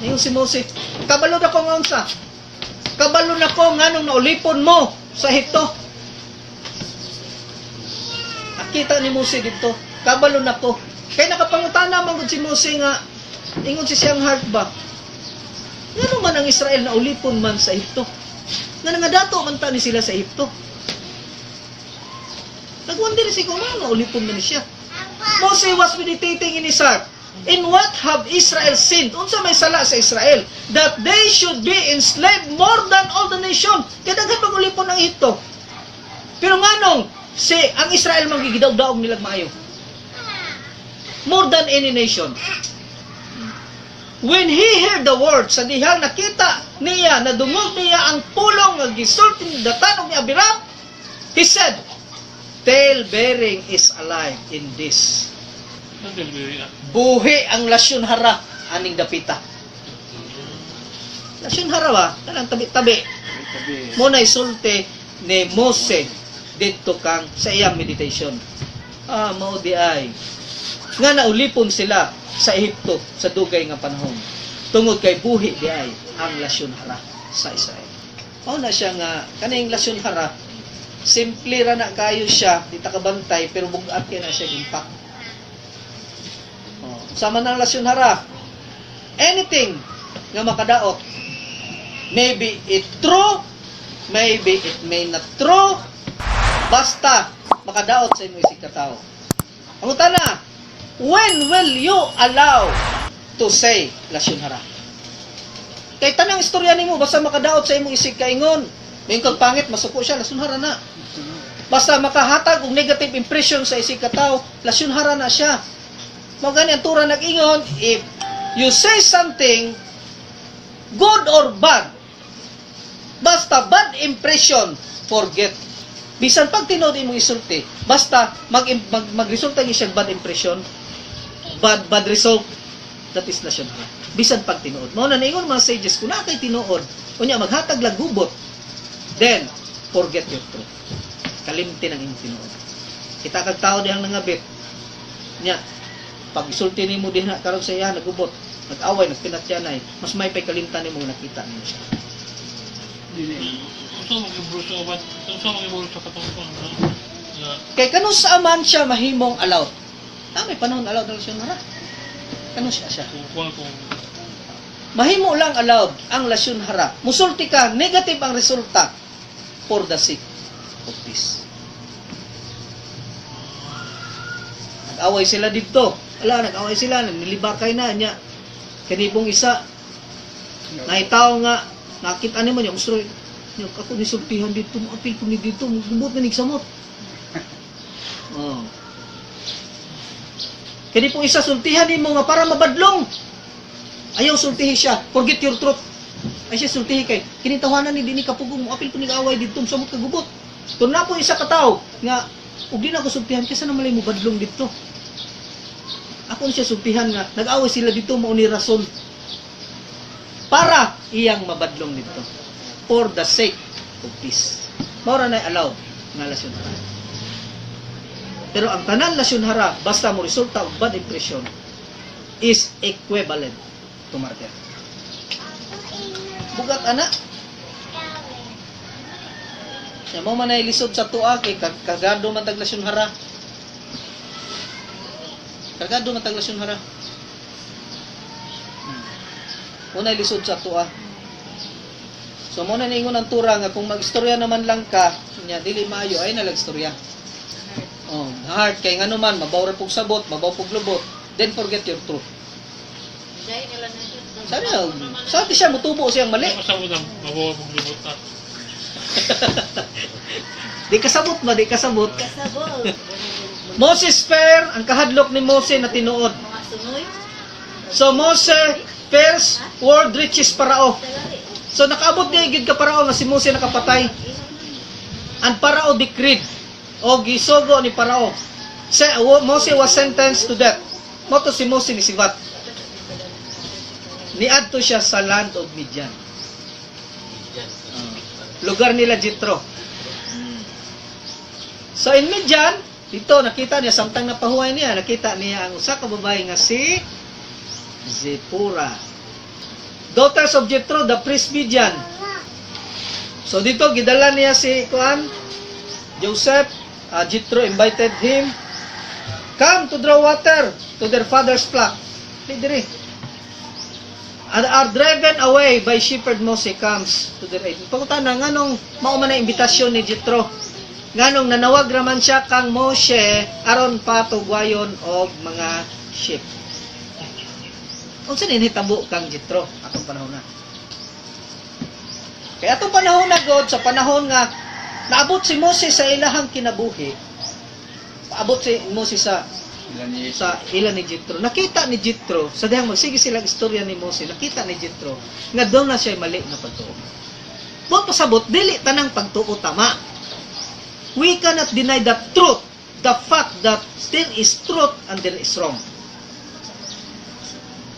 Ngayon si Mose, kabalo na ko nga unsa. Kabalo na ko nganong naulipon mo sa hito. Kita ni Mose dito, kabalo na ko. Kaya nakapangutana man gud si Mose nga, ingon si siyang heart ba? Ngano man ang Israel na ulipon man sa Ehipto? Nga nga dato man ta ni sila sa Ehipto. Nagwonder si kung ano ulipon man siya. Mose was meditating in his heart, in what have Israel sinned? Unsa may sala sa Israel? That they should be enslaved more than all the nation. Kaya daghan pag-ulipon ang Ehipto. Pero nganong ang Israel mangigidaw-daog nilag maayo. More than any nation. When he heard the word, sa dihang nakita niya, nadungog niya ang pulong nga gisulti ni Datan ug ni Abiram, he said, "Tale-bearing is alive in this." Buhi ang lasyon hara aning dapita. Lasyon hara ba? Kanang tabi-tabi. tabi. Mo na isulti ni Mose dito kang sa iyang meditation. Mao di ay nga naulipon sila sa Ehipto sa dugay nga panahon. Tungod kay buhi di ay ang lasyon hara sa Israel. Mao na siya nga kaning lasyon hara simple ra na kayo siya, di ta kabantay pero bugat kay na siya impact. Sama ng lasyon hara. Anything nga makadaot. Maybe it true, maybe it may not true. Basta makadaot sa imong isig ka tawo. Ang utana, when will you allow to say lasyon hara? Kay tanang istorya nimo basta makadaot sa imong isig kaingon, mingkag pangit masuko siya lasyon hara na. Basta makahatag og negative impression sa isig ka tawo, lasyon hara na siya. Mao gani ang tura nag-ingon, if you say something good or bad, Basta bad impression, forget. Bisan pag tinuod imong isulti, basta magresulta ni siya bad impression, bad result, that is lasyon hara. Bisan pag tinuod. Mao na ningon mga sages kung na kay tinuod, unya maghatag lang gubot, then forget your truth. Kalimti ng imong tinuod. Kita kag tao dihang nangabit. Nya, pag isulti nimo diha karon sa iya nagubot, nag-away, nagpinatyanay, mas may pay kalimtan nimo nakita nimo siya. Gusto mag-iburo sa katungkol na Kay kanus sa aman siya mahimong allowed. May panahon allowed na lasyon hara. Kanus siya. kung Mahimo lang allowed ang lasyon hara. Musulti ka, negative ang resulta for the sake of peace. Nag-away sila dito. Nag-away sila, nilibakay na niya. Kanibong isa, naitaw nga, nakita nimo niya, gusto niya, ako nisultihan dito, apil ko ni dito, gubot na nigsamot. Oh. Kanibong isa, sultihan nimo nga para mabadlong. Ayaw sultihi siya, forget your truth. Ay siya sultihi kay, kinitawanan ni dini kapugong, apil ko nig-away dito, samot ka gubot. Kung na po isa kataw, nga, ug di na ako sultihan, kasi na malay mo badlong dito. Ako siya sultihan nga, nag-away sila dito, mauni rason. Para iyang mabadlong dito. For the sake of peace. Maura na allowed nga lasyon hara. Pero ang tanan lasyon hara, basta mo resulta of bad impression, is equivalent to murder. Bugat ana. Ya mo man ay lisod sa tuwa kay kagado man tag lasyon hara. Kagado man tag lasyon hara. Unay lisod sa tuwa. So mo na ningon ang tura nga kung magistorya naman lang ka, nya dili maayo ay nalagstorya. Oh, hard kay ngano man mabaw ra pug sabot, mabaw pug lubot, then forget your truth. Dahil nila na siya. Sa siya mutubo siyang mali. masabot ang mabawa mong libot na. Di kasabot ba, di kasabot. Kasabog. Moses fair, ang kahadlok ni Moses na tinuod. Mga sunoy. So Moses first word reaches Parao. Talari. So nakaabot niya gid ka Parao nga si Moses nakapatay. And Parao decreed o gisugo ni Parao. Moses was sentenced to death. Moto si Moses ni sibat. Niadto siya sa land of Midian. Lugar nila Jethro. So in Midian, dito nakita niya samtang napahuway niya, nakita niya ang usa ka babae nga si Zipporah. Daughters of Jethro, the priest Midian. So dito gidala niya si Joseph. Jethro invited him, come to draw water to their father's flock. Diri. And are driven away by shepherd Moses comes to their aid. Pagkutana, nganong mauman na imbitasyon ni Jethro. Nganong nanawag raman siya kang Moshe aron patugwayon og mga sheep. Unsa ni hitabo kang Jethro atong panahon na? Kaya atong panahon na God, sa panahon nga naabot si Moses sa ilahang kinabuhi. Paabot si Moses sa ilan ni Jethro. Nakita ni Jethro, sa dihang magsige silang istorya ni Moses, nakita ni Jethro nga doon na siya mali na pagtuo. Buot pasabot, dili tanang pagtuo tama. We cannot deny the truth, the fact that there is truth and there is wrong.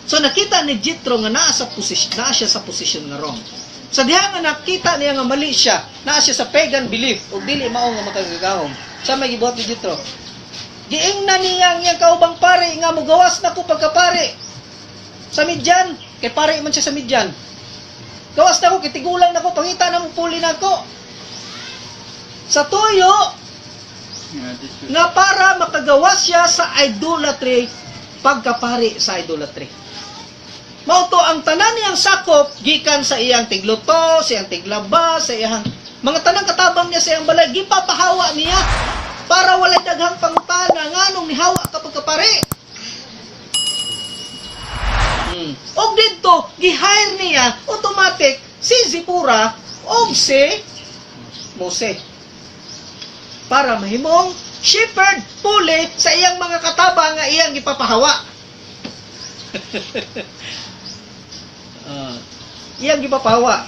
So nakita ni Jethro nga naa siya sa posisyon nga wrong. Sa diha nga nakita niya nga mali siya, naa siya sa pagan belief ug dili mao nga makagagahom. Sa may gibuhat ni Jethro. Giingnan niya ang kaubang pare nga mugawas na ko pagkapare. Sa Midian, kay pare man siya sa Midian. Gawas na ko, kitigulang na ko, pangita na mo puli na ko. Sa tuyo, nga para makagawas siya sa idolatry, pagkapari sa idolatry. Mauto ang tanan niyang sakop, gikan sa iyang tigluto, sa iyang tiglaba, sa iyang mga tanang katabang niya sa iyang balay, gipapahawa niya para walay daghang pangutana nganong nihawa ka pagkapari. Og dito, gi-hire niya automatic si Zipporah og si Moses para mahimong shepherd puli sa iyang mga katabang nga iyang gipapahawa. Iyang gipapahawa.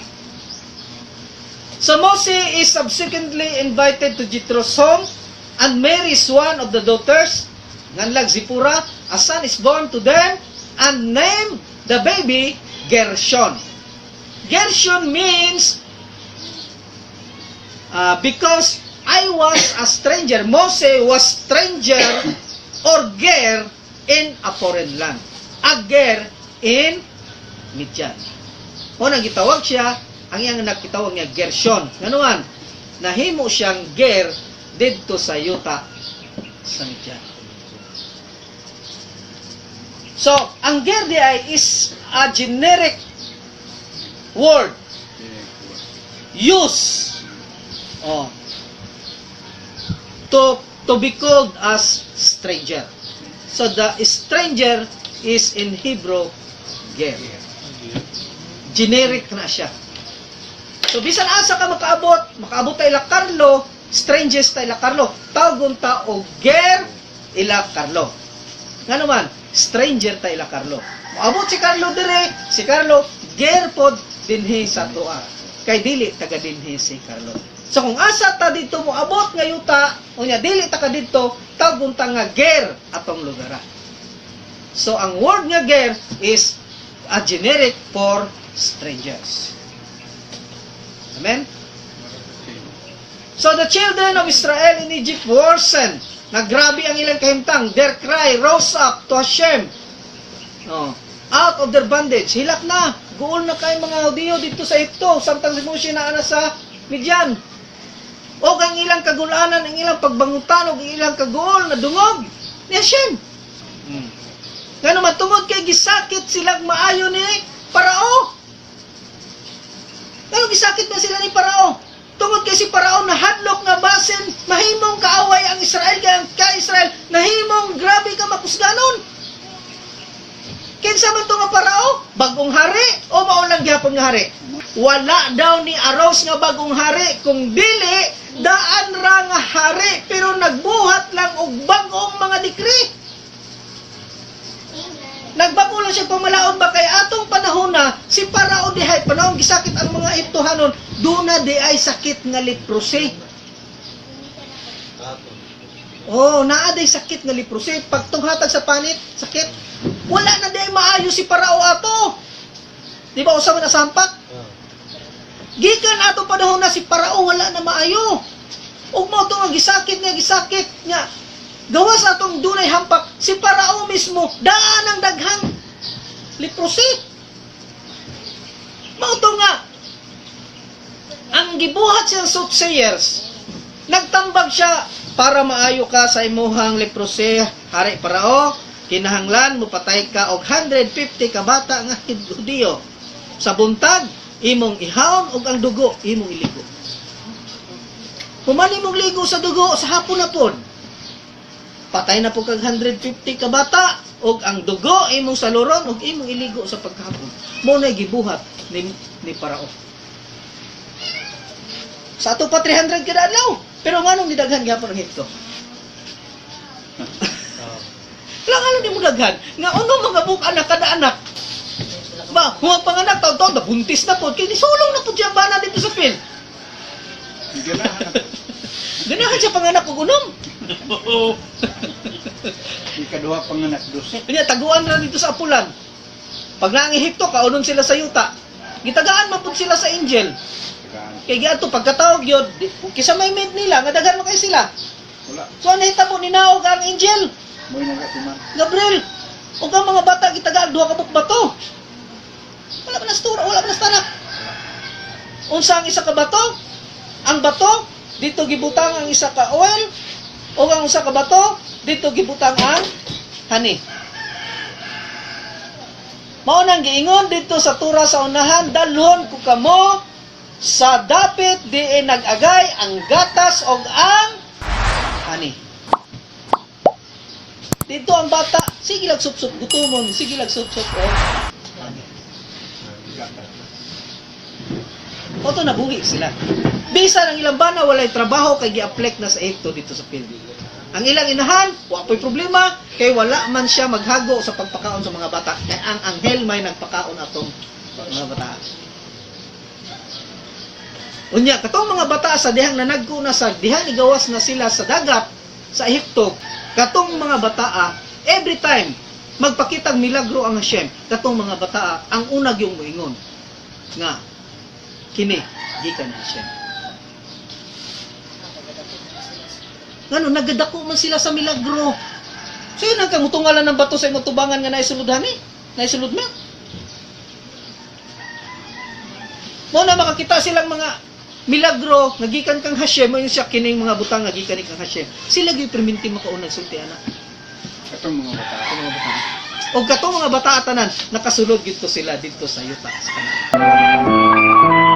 So Moses is subsequently invited to Jethro's home and marries one of the daughters, nganlag Zipporah. A son is born to them and named the baby Gershon. Gershon means because I was a stranger. Moses was stranger or ger in a foreign land. A ger in Midian. O nang gitawag siya, ang iyang nakitawag niya Gershon. Nganuan, nahimo siyang ger didto sa yuta sa Midian. So, ang ger di ay is a generic word use to be called as stranger. So the stranger is in Hebrew ger. Generic na siya. So bisan asa ka makaabot ta ila Carlo, strangers ta ila Carlo, tawgon ta og ger ila Carlo. Ngano man, stranger ta ila Carlo. Moabot si Carlo dire, si Carlo ger pod dinhi sa tuwa. Kay dili taga dinhi si Carlo. So kung asa ta dito mo abot nga yuta, unya dili ta ka dito, tawgon ta nga ger atong lugar. So ang word nga ger is a generic for strangers. Amen? So the children of Israel in Egypt worsened. Naggrabe ang ilang kahimtang. Their cry rose up to Hashem. Out of their bondage. Hilak na. Guol na kay mga Hudiyo dito sa Egypto. Samtang si Moshe na ana sa Midian. O ang ilang kagulanan, ang ilang pagbangutan, o ang ilang kaguol na dungog ni Hashem. Ngano man tungod kay gisakit silang maayo ni Parao. Ngano gisakit ba sila ni Parao? Tungod kay si Parao na hadlok nga basin, mahimong kaaway ang Israel kay Israel, nahimong grabe ka makusganon. Kinsa man to nga Parao? Bagong hari o maulang gyapon nga hari? Wala daw ni aros nga bagong hari, kung dili daan ra nga hari, pero nagbuhat lang og bagong mga dekri. Nagbago lang siya pamalaon ba kay atong panahon na si Parao dihay panahon gisakit ang mga Ehiptohanon, duna di ay sakit nga leprosy. Oh, naa day sakit nga leprosy, pagtunghatag sa panit, sakit. Wala na di ay maayo si Parao ato. Di ba usa man nasampak? Gikan ato panahon na si Parao wala na maayo. Ug mao to nga gisakit nga gawas atong dunay hampak, si Parao mismo daan ang daghang leprosy. Mao to nga ang gibuhat siyang soothsayers, nagtambag siya para maayo ka sa imuhang leprosy, hari Parao, kinahanglan mo patay ka og 150 ka bata nga Hudiyo. Sa buntag imong ihaon og ang dugo imong iligo. Humani mong ligo sa dugo sa hapon na pod. Patay na po kag 150 ka bata og ang dugo imong saluron og imong iligo sa pagkahapon. Mo na gibuhat ni Parao. Sa ato pa 300 kada adlaw, pero nganong nidaghan gyapon ang Ehipto? Lang ano di mo daghan? Nga uno mga anak kada anak. Ba, huwag panganak taon-taon na buntis na po. Kini sulong na po siya bana dito sa pil. Ganahan siya panganak og unom. Ikaduha panganak dos. Kanya taguan na dito sa Apulan. Pag naang Ehipto, kaunon sila sa yuta. Gitagaan man po sila sa angel. Kaya giadto pagkatawag yun, kisa may mate nila, nga daghan mo kay sila. Wala. So nahitabo ni naog ang angel. Moy nagatuman. Gabriel, ug ang mga bata gitagaan duha ka buk bato. Wala pa nastura, wala pa nastanak. Unsa ang isa ka bato? Ang bato dito gibutang ang isa ka oil, o ang usa ka bato dito gibutang ang honey. Mao nang giingon dito sa tura sa unahan, dalhon ko kamo sa dapit diin nag-agay ang gatas og ang honey. Dito ang bata, sige lang sup-sup gutumon, sige lang sup-sup og honey. Oto nabuhi sila. Bisan ang ilang bana walay trabaho kay gi-apply na sa Ehipto dito sa field. Ang ilang inahan, wa po'y problema kay wala man siya maghago sa pagpakaon sa mga bata. Kay ang anghel may nagpakaon atong mga bata. Unya katong mga bata sa dihang nanagko na sa dihang igawas na sila sa dagat sa Ehipto, katong mga bataa every time magpakitag milagro ang Hashem, katong mga bataa ang unag yung moingon nga kini gikan Hashem. Ngano nagadako man sila sa milagro. So yun ang kamutungalan ng bato sa imong tubangan nga naisuludhan ni. Naisulod na. Mo na makakita silang mga milagro nga gikan kang Hashem, mo yung siya kining mga butang nga gikan kang Hashem. Sila gyud perminti makaunag sulti ana. Katong mga bata. Katong mga bata. O katong mga bata tanan nakasulod gid to sila dito sa yuta sa kanan.